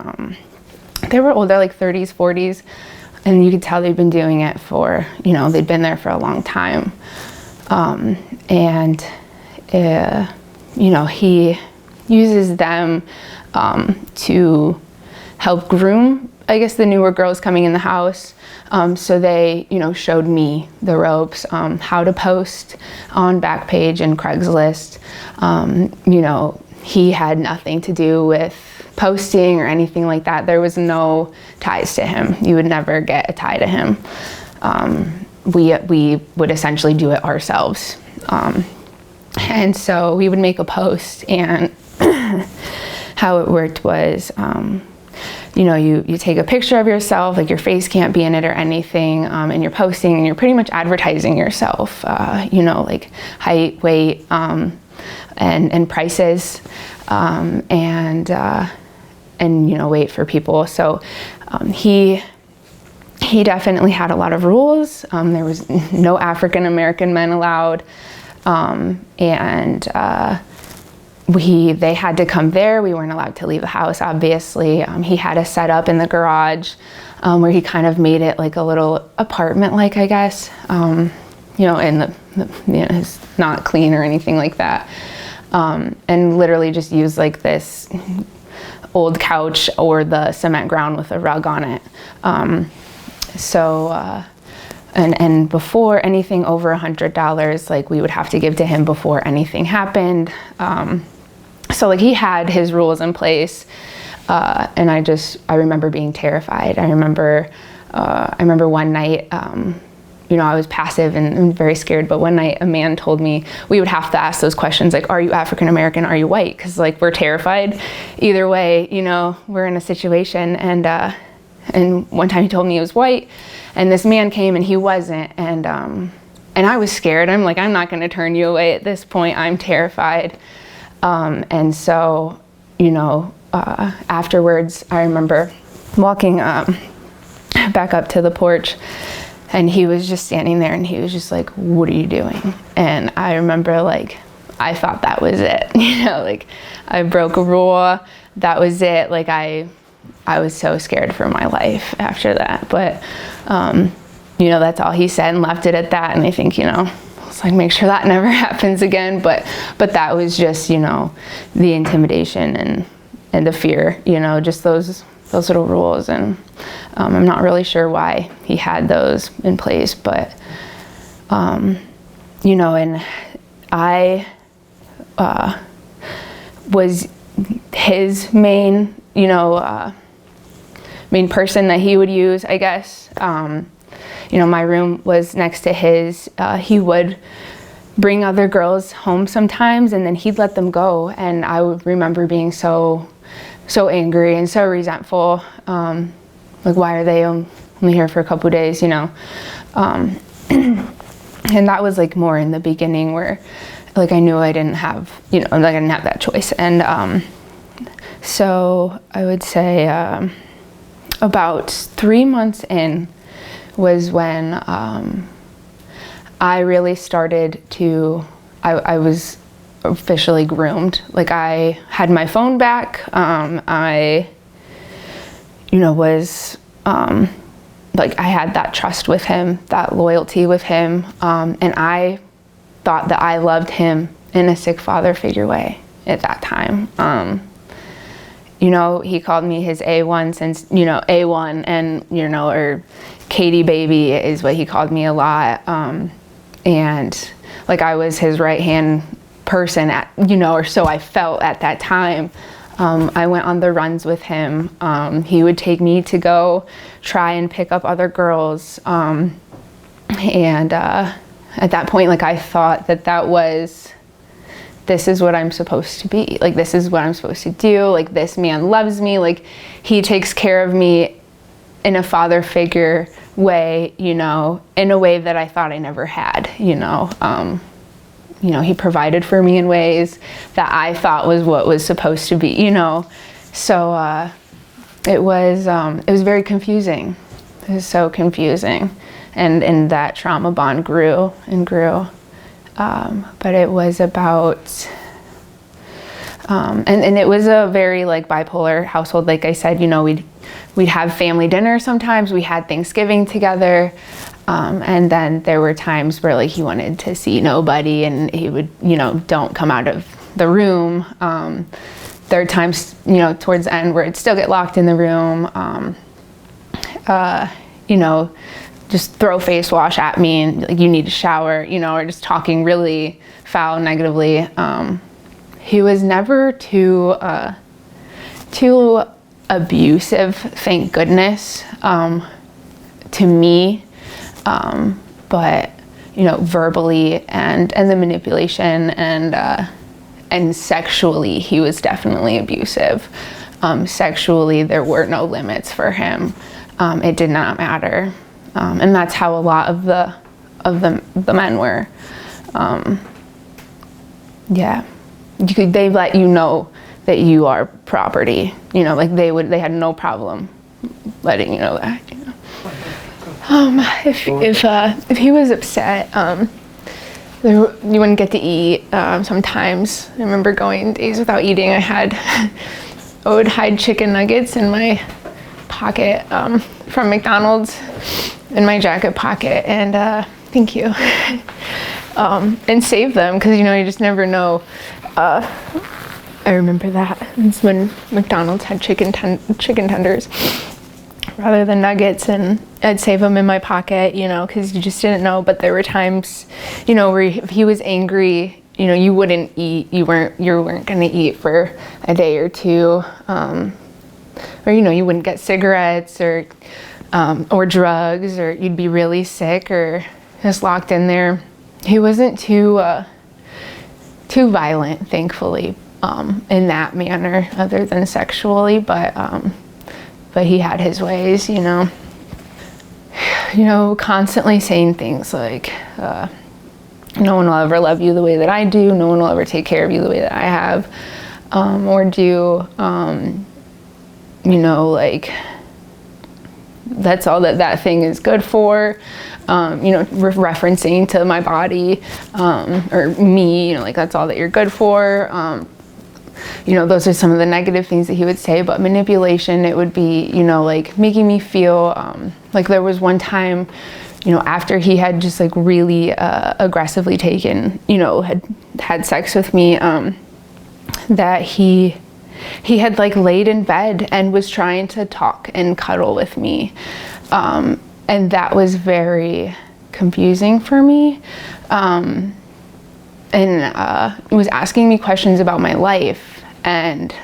older, like 30s, 40s, and you could tell they'd been doing it for, they'd been there for a long time. He uses them to help groom, I guess, the newer girls coming in the house. So they, showed me the ropes, how to post on Backpage and Craigslist. He had nothing to do with posting or anything like that. There was no ties to him. You would never get a tie to him. We would essentially do it ourselves. And so we would make a post, and how it worked was, you take a picture of yourself, like your face can't be in it or anything, and you're posting and you're pretty much advertising yourself, like height, weight, and prices, and wait for people. So he definitely had a lot of rules. There was no African American men allowed, they had to come there. We weren't allowed to leave the house, obviously. He had a setup in the garage where he kind of made it like a little apartment-like, I guess. And it's not clean or anything like that. And literally just used like this old couch or the cement ground with a rug on it. And before anything over $100, like we would have to give to him before anything happened. So like he had his rules in place, and I remember being terrified. I remember one night, I was passive and very scared, but one night a man told me we would have to ask those questions, like, are you African American, are you white? Because like we're terrified. Either way, we're in a situation. And one time he told me he was white, and this man came and he wasn't, and I was scared. I'm like, I'm not going to turn you away at this point. I'm terrified. And so, afterwards, I remember walking back up to the porch, and he was just standing there, and he was just like, what are you doing? And I remember, like, I thought that was it. Like, I broke a rule. That was it. Like, I was so scared for my life after that. But, that's all he said, and left it at that. And I think, it's like, make sure that never happens again. But that was just, the intimidation and the fear, just those little rules. And I'm not really sure why he had those in place, but, and I was his main, main person that he would use, I guess. My room was next to his. He would bring other girls home sometimes, and then he'd let them go. And I would remember being so angry and so resentful. Like, why are they only here for a couple days, And that was like more in the beginning where, like, I knew I didn't have, I didn't have that choice. And so I would say about 3 months in was when I really started to, I was officially groomed. Like, I had my phone back. I, was, like, I had that trust with him, that loyalty with him. And I thought that I loved him in a sick father figure way at that time. you know, he called me his A1 since, you know, A1, and, you know, or Katie baby is what he called me a lot. And like I was his right hand person at, you know, or so I felt at that time. I went on the runs with him. He would take me to go try and pick up other girls. And at that point, like I thought that was, this is what I'm supposed to be. Like, this is what I'm supposed to do. Like, this man loves me. Like, he takes care of me in a father figure way, you know, in a way that I thought I never had, you know. You know, he provided for me in ways that I thought was what was supposed to be, you know. So it was very confusing. It was so confusing. And that trauma bond grew and grew. But it was about, and it was a very like bipolar household. Like I said, you know, we'd have family dinner sometimes. We had Thanksgiving together. And then there were times where like he wanted to see nobody and he would, you know, don't come out of the room. There are times, you know, towards the end where I'd still get locked in the room. You know, just throw face wash at me and like, you need to shower, you know, or just talking really foul, negatively. He was never too abusive, thank goodness, to me. But, you know, verbally and the manipulation and sexually, he was definitely abusive. Sexually, there were no limits for him. It did not matter. And that's how a lot of the men were. Yeah, they let you know that you are property. You know, like they had no problem letting you know that. You know? If he was upset, you wouldn't get to eat. Sometimes I remember going days without eating. I would hide chicken nuggets in my pocket from McDonald's in my jacket pocket, and thank you, and save them because you know you just never know. I remember that. It's when McDonald's had chicken tenders rather than nuggets, and I'd save them in my pocket, you know, because you just didn't know. But there were times, you know, where if he was angry, you know, you wouldn't eat. You weren't going to eat for a day or two, or you know, you wouldn't get cigarettes or drugs, or you'd be really sick or just locked in there. He wasn't too violent, thankfully, in that manner, other than sexually, but he had his ways, you know. You know, constantly saying things like, no one will ever love you the way that I do, no one will ever take care of you the way that I have, or do, you know, like, that's all that thing is good for, you know, referencing to my body, or me, you know, like, that's all that you're good for. You know, those are some of the negative things that he would say, but manipulation, it would be, you know, like making me feel, like there was one time, you know, after he had just like really aggressively taken, you know, had sex with me, that he had like laid in bed and was trying to talk and cuddle with me. And that was very confusing for me. And was asking me questions about my life, and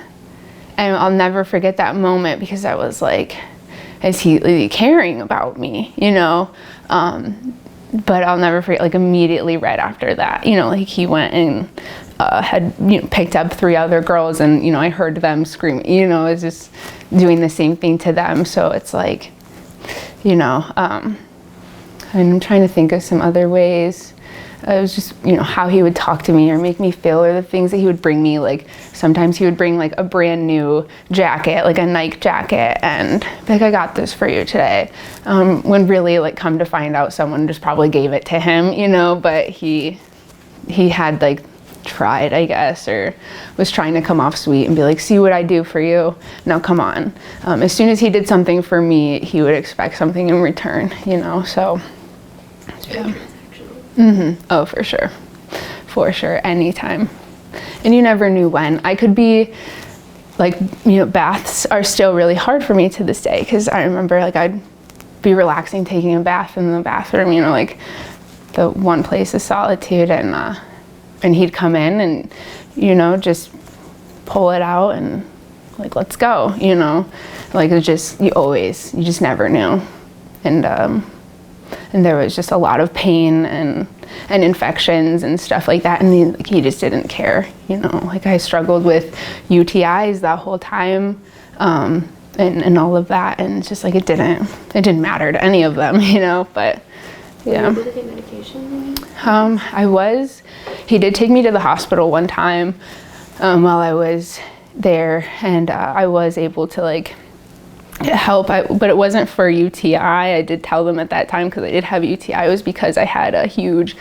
I'll never forget that moment, because I was like, is he caring about me, you know? But I'll never forget, like, immediately right after that, you know, like, he went and had, you know, picked up 3 other girls, and, you know, I heard them screaming, you know, I was just doing the same thing to them. So it's like, you know, I'm trying to think of some other ways. It was just, you know, how he would talk to me or make me feel, or the things that he would bring me. Like, sometimes he would bring like a brand new jacket, like a Nike jacket, and be like, I got this for you today. When really, like, come to find out, someone just probably gave it to him, you know, but he had like tried, I guess, or was trying to come off sweet and be like, see what I do for you. Now come on. As soon as he did something for me, he would expect something in return, you know, so yeah. Oh, for sure, anytime. And you never knew when. I could be like, you know, baths are still really hard for me to this day, because I remember like I'd be relaxing taking a bath in the bathroom, you know, like the one place of solitude, and he'd come in and, you know, just pull it out and like, let's go, you know, like it just, you just never knew. And there was just a lot of pain and infections and stuff like that, and he just didn't care, you know. Like I struggled with UTIs that whole time, and all of that, and it's just like it didn't matter to any of them, you know. But yeah. Were you able to take medication? He did take me to the hospital one time while I was there, and I was able to like help, but it wasn't for UTI. I did tell them at that time, because I did have UTI, it was because I had a huge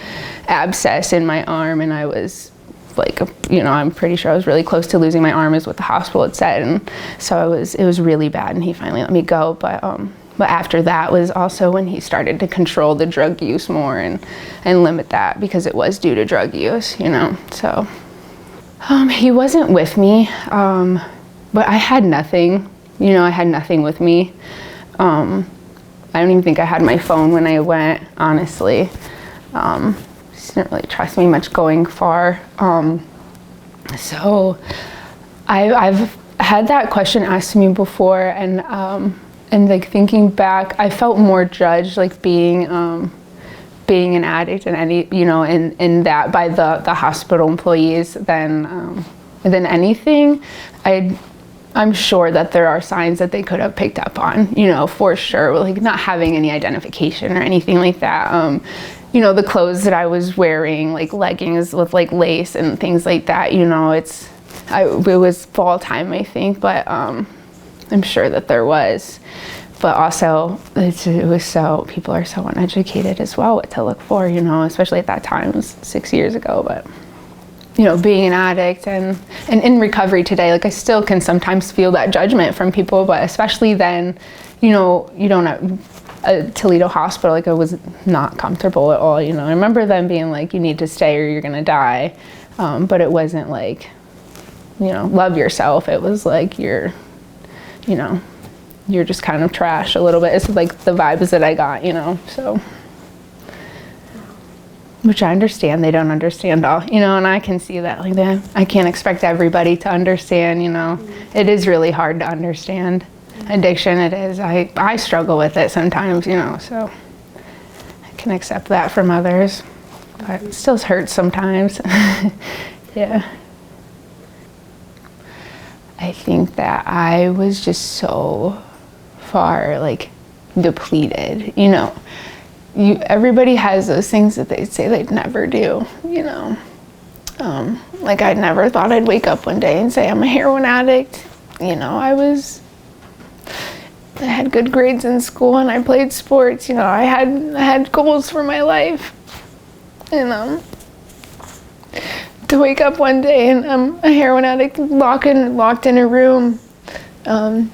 abscess in my arm, and I was like, you know, I'm pretty sure I was really close to losing my arm, is what the hospital had said, and so it was really bad, and he finally let me go. But after that was also when he started to control the drug use more and limit that, because it was due to drug use, you know. So he wasn't with me, but I had nothing. You know, I had nothing with me. I don't even think I had my phone when I went, honestly. Just didn't really trust me much going far. So I've had that question asked to me before, and like thinking back, I felt more judged, like being an addict and any, you know, in that by the hospital employees than anything. I'm sure that there are signs that they could have picked up on, you know, for sure, like not having any identification or anything like that. You know, the clothes that I was wearing, like leggings with like lace and things like that, you know, it was fall time, I think, but I'm sure that there was. But also, people are so uneducated as well, what to look for, you know, especially at that time, it was 6 years ago, but you know, being an addict and in recovery today, like I still can sometimes feel that judgment from people, but especially then, you know, you don't at Toledo Hospital, like I was not comfortable at all, you know. I remember them being like, you need to stay or you're gonna die, but it wasn't like, you know, love yourself. It was like you're just kind of trash a little bit. It's like the vibes that I got, you know, so. Which I understand, they don't understand all, you know, and I can see that, like that. I can't expect everybody to understand, you know. It is really hard to understand addiction, it is. I struggle with it sometimes, you know, so I can accept that from others, but it still hurts sometimes. Yeah. I think that I was just so far, like, depleted, you know. Everybody has those things that they say they'd never do, you know. Like I never thought I'd wake up one day and say I'm a heroin addict. You know, I had good grades in school and I played sports. You know, I had goals for my life. You know, to wake up one day and I'm a heroin addict, locked in a room. You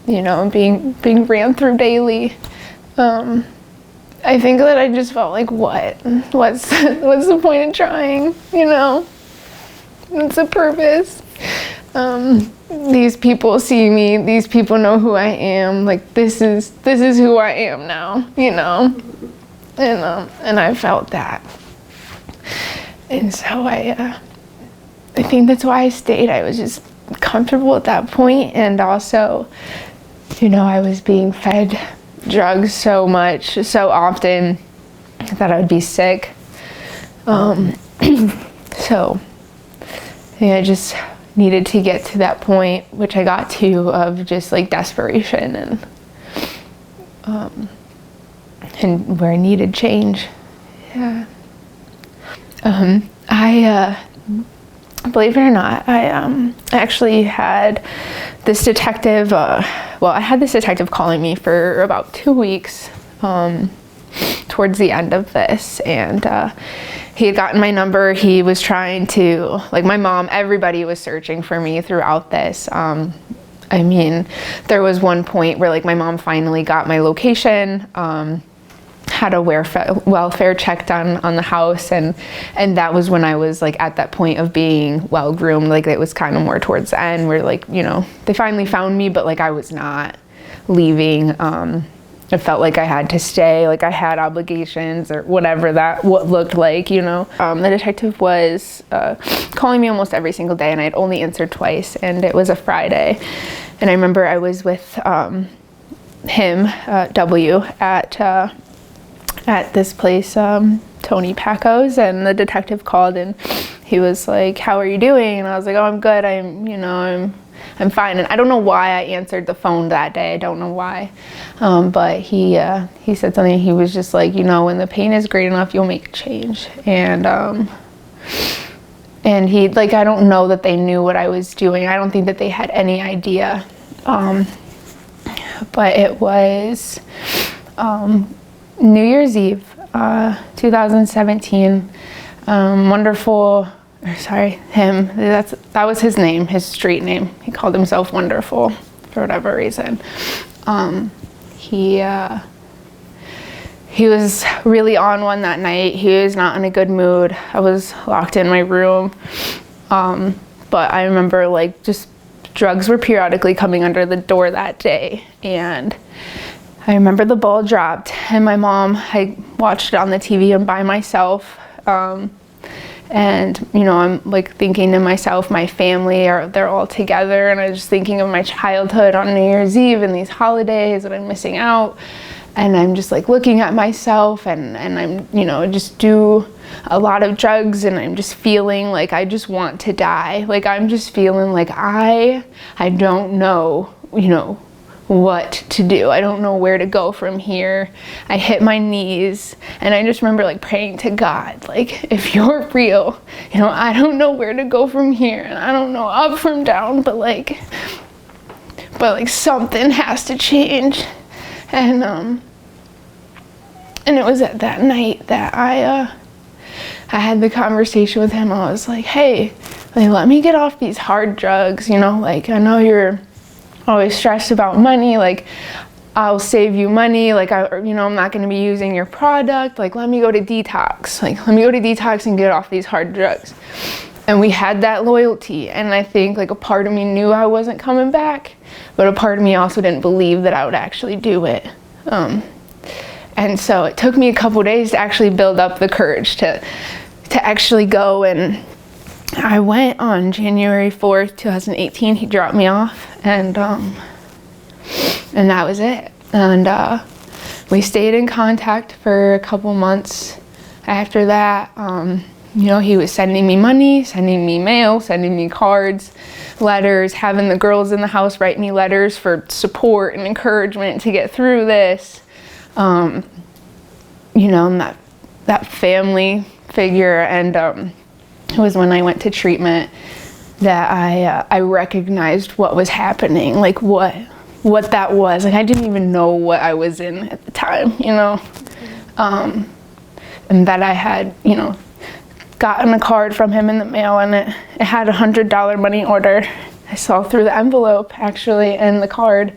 know, being ran through daily. I think that I just felt like, what's the point in trying, you know? What's the purpose? These people see me, these people know who I am, like this is who I am now, you know? And I felt that. And so I think that's why I stayed. I was just comfortable at that point, and also, you know, I was being fed drugs so much, so often, that I would be sick. So I just needed to get to that point, which I got to, of just like desperation and where I needed change. Yeah. I believe it or not, I actually had this detective, I had this detective calling me for about 2 weeks towards the end of this, and he had gotten my number. He was trying to, like my mom, everybody was searching for me throughout this. I mean, there was one point where like my mom finally got my location, had a welfare check done on the house, and that was when I was like at that point of being well groomed. Like it was kind of more towards the end where like, you know, they finally found me, but like I was not leaving. I felt like I had to stay, like I had obligations or whatever that looked like, you know. The detective was calling me almost every single day, and I had only answered twice, and it was a Friday. And I remember I was with him, W, at this place, Tony Paco's, and the detective called, and he was like, "How are you doing?" And I was like, "Oh, I'm good. I'm fine." And I don't know why I answered the phone that day. I don't know why. But he said something. He was just like, you know, when the pain is great enough, you'll make a change. And he, like, I don't know that they knew what I was doing. I don't think that they had any idea. But it was New Year's Eve, 2017. Wonderful. Him. That was his name, his street name. He called himself Wonderful for whatever reason. He was really on one that night. He was not in a good mood. I was locked in my room. But I remember like just drugs were periodically coming under the door that day. And I remember the ball dropped, and my mom, I watched it on the TV and by myself. And, you know, I'm like thinking to myself, my family, they're all together. And I was just thinking of my childhood on New Year's Eve and these holidays that I'm missing out. And I'm just like looking at myself, and I'm, you know, just do a lot of drugs, and I'm just feeling like I just want to die. Like I'm just feeling like I don't know, you know, what to do. I don't know where to go from here. I hit my knees, and I just remember like praying to God, like, if you're real, you know, I don't know where to go from here, and I don't know up from down, but like something has to change. And it was at that night that I had the conversation with him. I was like, hey, like, let me get off these hard drugs, you know, like I know you're always stressed about money, like I'll save you money, like I'm not going to be using your product, like let me go to detox, and get off these hard drugs. And we had that loyalty, and I think like a part of me knew I wasn't coming back, but a part of me also didn't believe that I would actually do it. And so it took me a couple days to actually build up the courage to actually go. And I went on January 4th, 2018. He dropped me off, and that was it. And we stayed in contact for a couple months after that. You know, he was sending me money, sending me mail, sending me cards, letters, having the girls in the house write me letters for support and encouragement to get through this. You know, and that family figure. And it was when I went to treatment that I recognized what was happening, like what that was. Like I didn't even know what I was in at the time, you know. And that I had, you know, gotten a card from him in the mail, and it had $100 money order. I saw through the envelope actually and the card.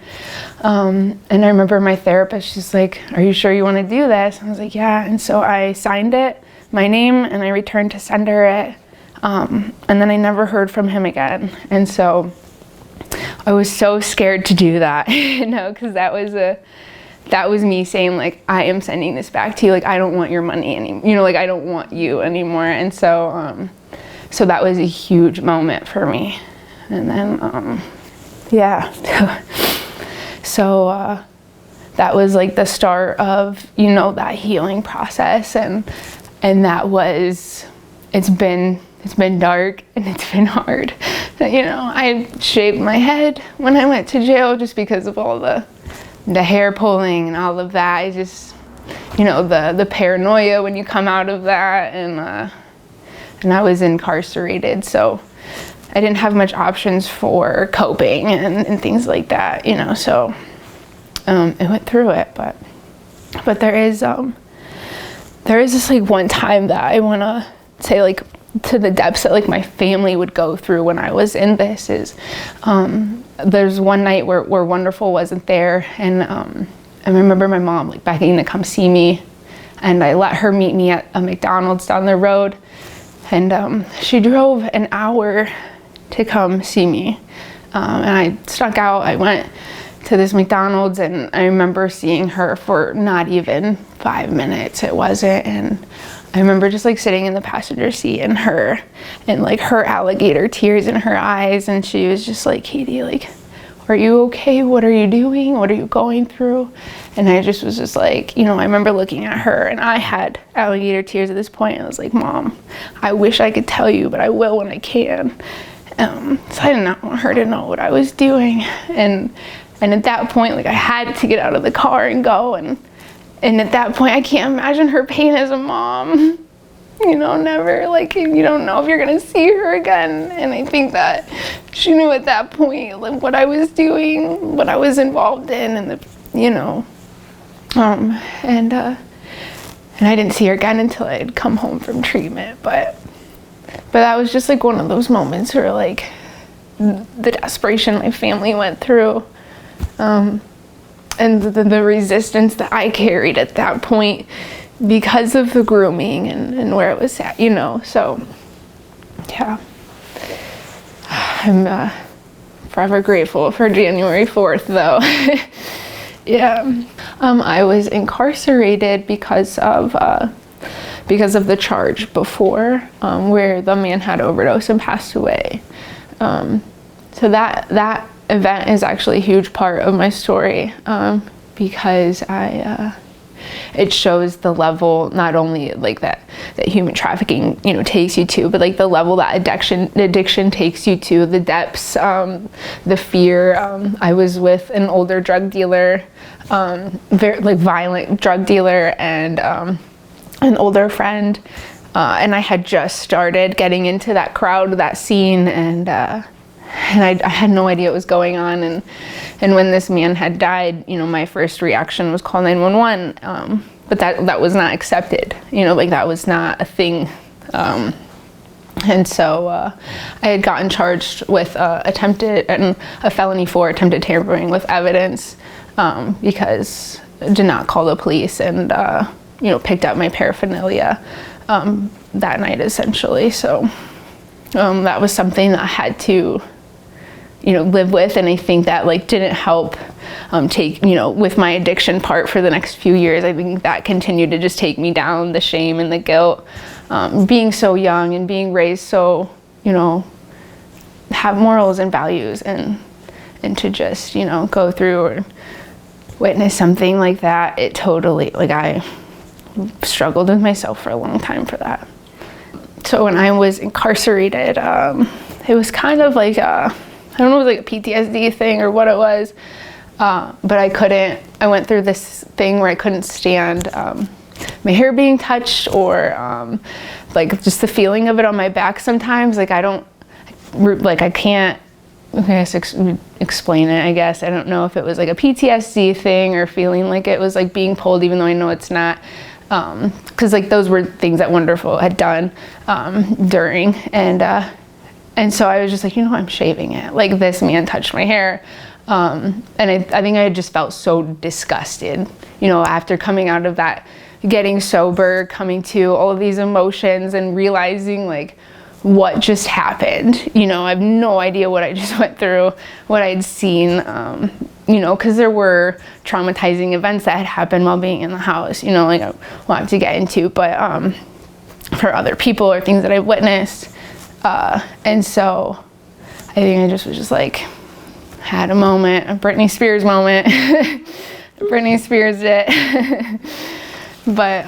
And I remember my therapist, she's like, "Are you sure you want to do this?" I was like, "Yeah." And so I signed it, my name, and I returned to send her it. And then I never heard from him again. And so I was so scared to do that, you know, because that was me saying like, I am sending this back to you. Like, I don't want your money anymore. You know, like I don't want you anymore. And so, so that was a huge moment for me. And then, yeah. So, that was like the start of, you know, that healing process. And that was, it's been dark and it's been hard. You know, I shaved my head when I went to jail just because of all the hair pulling and all of that. I just, you know, the paranoia when you come out of that, and I was incarcerated, so I didn't have much options for coping and things like that, you know, so I went through it, but there is this like one time that I want to say, like, to the depths that like my family would go through when I was in this is, there's one night where Wonderful wasn't there, and I remember my mom like begging to come see me, and I let her meet me at a McDonald's down the road. And she drove an hour to come see me. And I snuck out. I went to this McDonald's, and I remember seeing her for not even 5 minutes. It wasn't. And I remember just like sitting in the passenger seat and her alligator tears in her eyes. And she was just like, Katie, like, are you okay? What are you doing? What are you going through? And I just was just like, you know, I remember looking at her, and I had alligator tears at this point. I was like, Mom, I wish I could tell you, but I will when I can. So I did not want her to know what I was doing. And at that point, like, I had to get out of the car and go. And at that point, I can't imagine her pain as a mom. You know, never, like, you don't know if you're gonna see her again. And I think that she knew at that point, like, what I was doing, what I was involved in, and you know, and I didn't see her again until I had come home from treatment. But that was just like one of those moments where, like, the desperation my family went through, and the resistance that I carried at that point, because of the grooming and where it was at, you know. So yeah, I'm forever grateful for January 4th though. Yeah. I was incarcerated because of the charge before, where the man had overdosed and passed away. So that event is actually a huge part of my story, because it shows the level, not only like that human trafficking, you know, takes you to, but like the level that addiction takes you to, the depths, the fear. I was with an older drug dealer, very like violent drug dealer, and an older friend, and I had just started getting into that crowd, that scene, and I had no idea what was going on. And when this man had died, you know, my first reaction was call 911. But that was not accepted, you know, like that was not a thing. And so I had gotten charged with a felony for attempted tampering with evidence, because I did not call the police, and you know, picked up my paraphernalia that night essentially. So that was something that I had to, you know, live with. And I think that like didn't help take, you know, with my addiction part for the next few years. I think that continued to just take me down, the shame and the guilt, being so young and being raised so, you know, have morals and values, and to just, you know, go through or witness something like that. It totally, like, I struggled with myself for a long time for that. So when I was incarcerated, it was kind of like I don't know if it was like a PTSD thing or what it was, but I went through this thing where I couldn't stand my hair being touched, or like just the feeling of it on my back sometimes. Like I can't, I guess, explain it, I guess. I don't know if it was like a PTSD thing or feeling like it was like being pulled, even though I know it's not. Because like those were things that Wonderful had done during, and so I was just like, you know, I'm shaving it. Like, this man touched my hair. And I think I just felt so disgusted, you know, after coming out of that, getting sober, coming to all of these emotions and realizing like what just happened. You know, I have no idea what I just went through, what I'd seen, you know, because there were traumatizing events that had happened while being in the house, you know, like I won't have to get into, but for other people or things that I've witnessed. And so I think I just was just like, had a moment, a Britney Spears moment. Britney Spears it. But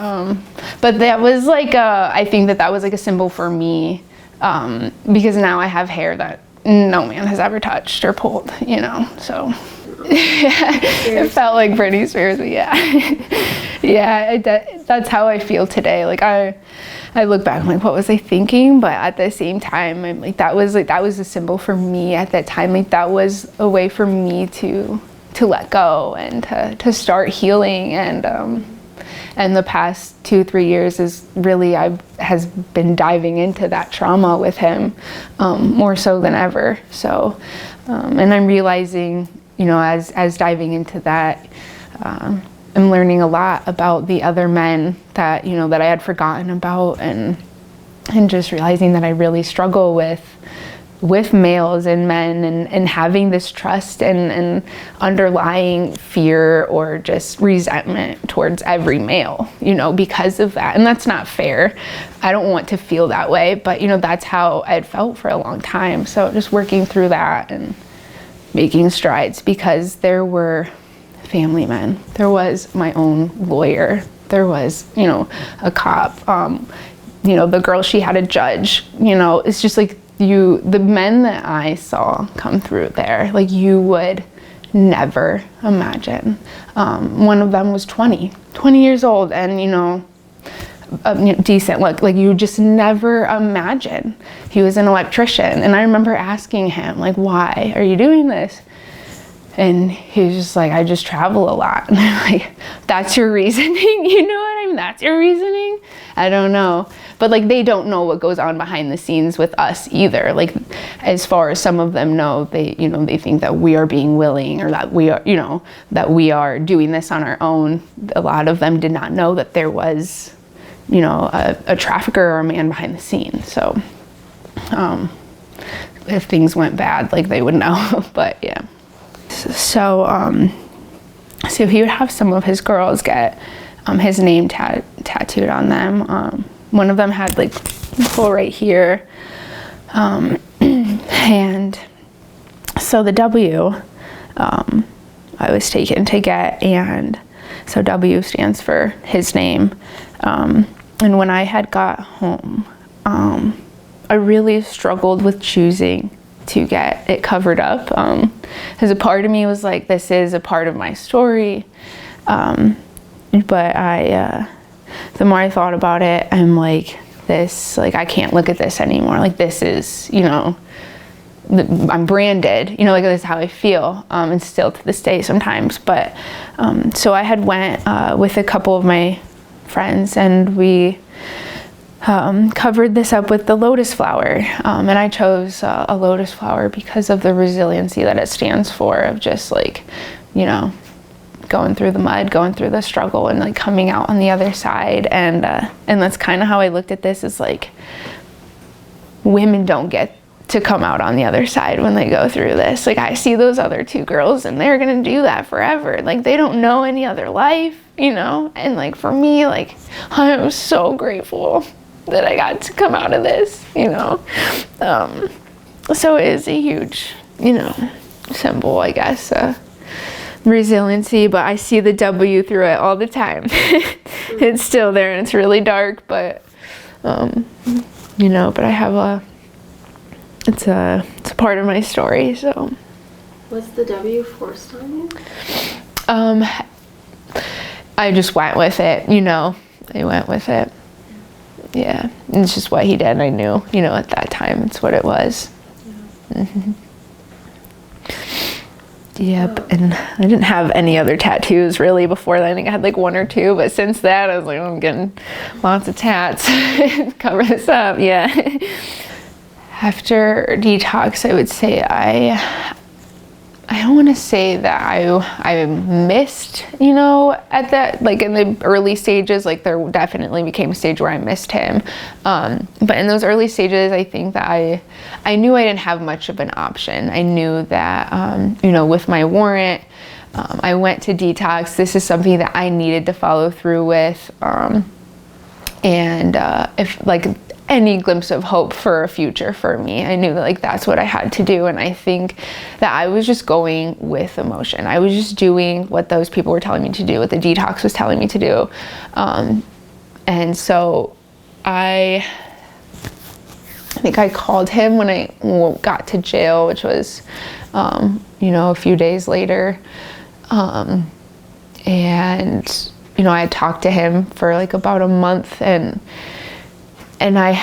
that was like, I think that was like a symbol for me, because now I have hair that no man has ever touched or pulled, you know, so. It felt like Britney Spears, but yeah. Yeah, that's how I feel today. Like I look back, I'm like, what was I thinking? But at the same time, I'm like, that was a symbol for me at that time. Like, that was a way for me to let go and to start healing. And the past 2-3 years has been diving into that trauma with him, more so than ever. So, and I'm realizing, you know, as diving into that, am learning a lot about the other men that, you know, that I had forgotten about, and just realizing that I really struggle with males and men, and having this trust and underlying fear or just resentment towards every male, you know, because of that. And that's not fair. I don't want to feel that way, but you know, that's how I had felt for a long time. So just working through that and making strides, because there were family men. There was my own lawyer. There was, you know, a cop. You know, the girl she had a judge. You know, it's just like the men that I saw come through there, like you would never imagine. One of them was 20 years old, and you know, decent look, like you just never imagine. He was an electrician, and I remember asking him, like, why are you doing this? And he was just like, I just travel a lot. And I'm like, that's your reasoning? You know what I mean? That's your reasoning? I don't know. But like, they don't know what goes on behind the scenes with us either. Like, as far as some of them know, they, you know, they think that we are being willing, or that we are, you know, that we are doing this on our own. A lot of them did not know that there was, you know, a trafficker or a man behind the scenes. So, if things went bad, like they would know, but yeah. So he would have some of his girls get his name tattooed on them. One of them had like full right here. And so the W I was taken to get, and so W stands for his name. And when I had got home, I really struggled with choosing to get it covered up, because a part of me was like, this is a part of my story, but the more I thought about it, I'm like, this, like, I can't look at this anymore. Like, this is, you know, I'm branded, you know, like, this is how I feel, and still to this day sometimes. But so I had went with a couple of my friends, and we covered this up with the lotus flower, and I chose a lotus flower because of the resiliency that it stands for, of just like, you know, going through the mud, going through the struggle, and like coming out on the other side. And that's kind of how I looked at this, is like, women don't get to come out on the other side when they go through this. Like, I see those other two girls, and they're gonna do that forever. Like, they don't know any other life, you know. And like, for me, like, I am so grateful that I got to come out of this, you know. So it is a huge, you know, symbol, I guess, resiliency. But I see the W through it all the time. It's still there, and it's really dark, but you know, but I have it's a part of my story. So was the W forced on you? I just went with it, you know. I went with it. Yeah, it's just what he did. I knew, you know, at that time, it's what it was. Yeah. Mm-hmm. Yep, and I didn't have any other tattoos really before that. I think I had like one or two, but since that, I was like, oh, I'm getting lots of tats. Cover this up, yeah. After detox, I would say I don't want to say that I missed, you know, at that, like in the early stages, like there definitely became a stage where I missed him. But in those early stages, I think that I knew I didn't have much of an option. I knew that, you know, with my warrant, I went to detox. This is something that I needed to follow through with. And if like any glimpse of hope for a future for me, I knew that like that's what I had to do. And I think that I was just going with emotion. I was just doing what those people were telling me to do, what the detox was telling me to do. And so I think I called him when I got to jail, which was, you know, a few days later. And, you know, I had talked to him for like about a month, and I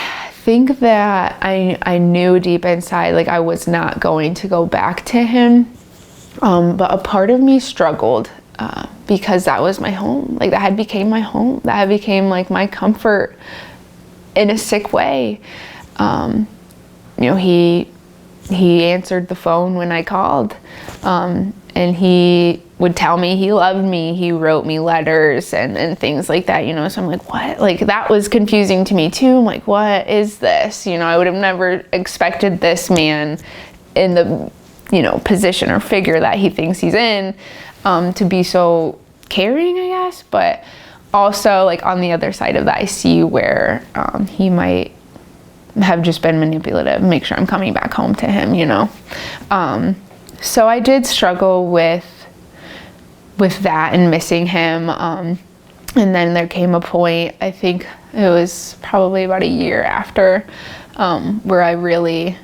think that I knew deep inside, like I was not going to go back to him. But a part of me struggled because that was my home. Like that had became my home. That had became like my comfort in a sick way. You know, he answered the phone when I called, and he would tell me he loved me. He wrote me letters and things like that, you know. So I'm like, what? Like, that was confusing to me too. I'm like, what is this? You know, I would have never expected this man in the, you know, position or figure that he thinks he's in, to be so caring, I guess. But also, like, on the other side of that, I see where he might have just been manipulative, make sure I'm coming back home to him, you know. So I did struggle with that and missing him. And then there came a point, I think it was probably about a year after, where I really,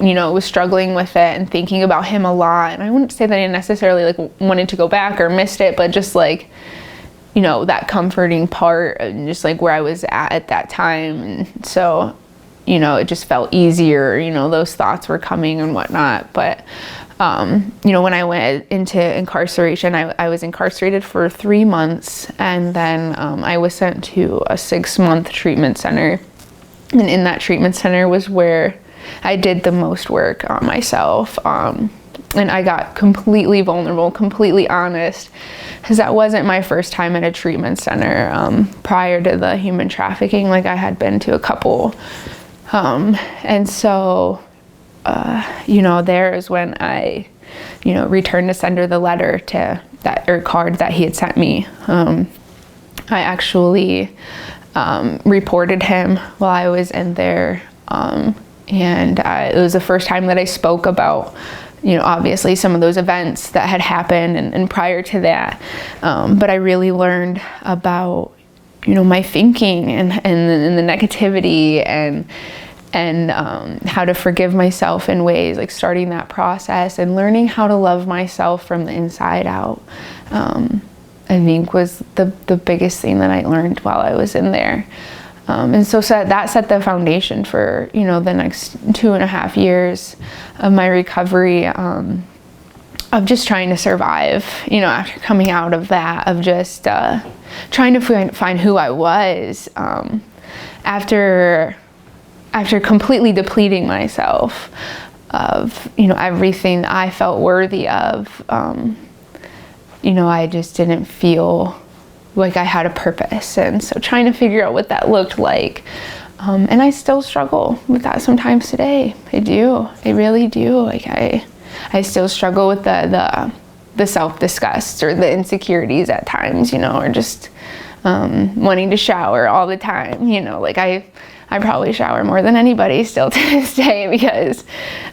you know, was struggling with it and thinking about him a lot. And I wouldn't say that I necessarily like wanted to go back or missed it, but just like, you know, that comforting part and just like where I was at that time. And so, you know, it just felt easier, you know, those thoughts were coming and whatnot. But, you know, when I went into incarceration, I was incarcerated for 3 months, and then I was sent to a 6-month treatment center. And in that treatment center was where I did the most work on myself. And I got completely vulnerable, completely honest, because that wasn't my first time at a treatment center. Prior to the human trafficking, like, I had been to a couple. And so, you know, there is when I, you know, returned to sender the letter to that, or card that he had sent me. I actually reported him while I was in there. And it was the first time that I spoke about, you know, obviously some of those events that had happened and prior to that. But I really learned about, you know, my thinking and the negativity and how to forgive myself in ways, like starting that process and learning how to love myself from the inside out, I think was the biggest thing that I learned while I was in there. And so that set the foundation for, you know, the next 2.5 years of my recovery, of just trying to survive, you know, after coming out of that, of just trying to find who I was, after completely depleting myself of, you know, everything I felt worthy of. You know, I just didn't feel like I had a purpose, and so trying to figure out what that looked like. And I still struggle with that sometimes today. I do. I really do. Like, I still struggle with the self-disgust or the insecurities at times, you know, or just wanting to shower all the time, you know. Like, I probably shower more than anybody still to this day, because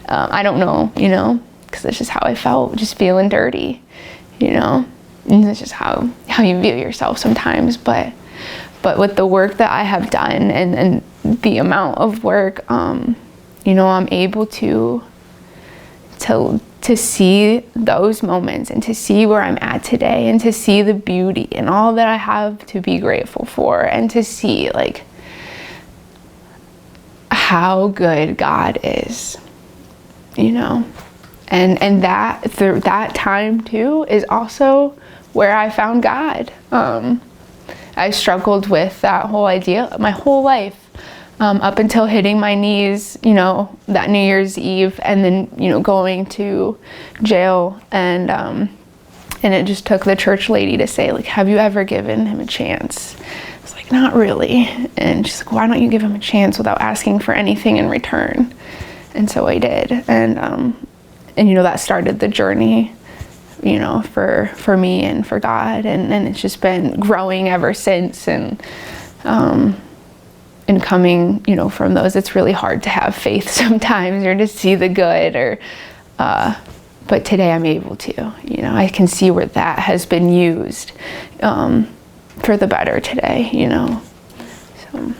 I don't know, you know, because it's just how I felt, just feeling dirty, you know. And it's just how you view yourself sometimes. But with the work that I have done and the amount of work, you know, I'm able to see those moments and to see where I'm at today and to see the beauty and all that I have to be grateful for, and to see, like, how good God is, you know. And that through that time too is also where I found God. I struggled with that whole idea my whole life, up until hitting my knees, you know, that New Year's Eve, and then, you know, going to jail, and it just took the church lady to say, like, have you ever given him a chance? I was like, not really. And she's like, why don't you give him a chance without asking for anything in return? And so I did, and you know, that started the journey, you know, for me and for God, and it's just been growing ever since. And coming, you know, from those, it's really hard to have faith sometimes, or to see the good, or but today I'm able to, you know, I can see where that has been used for the better today, you know. So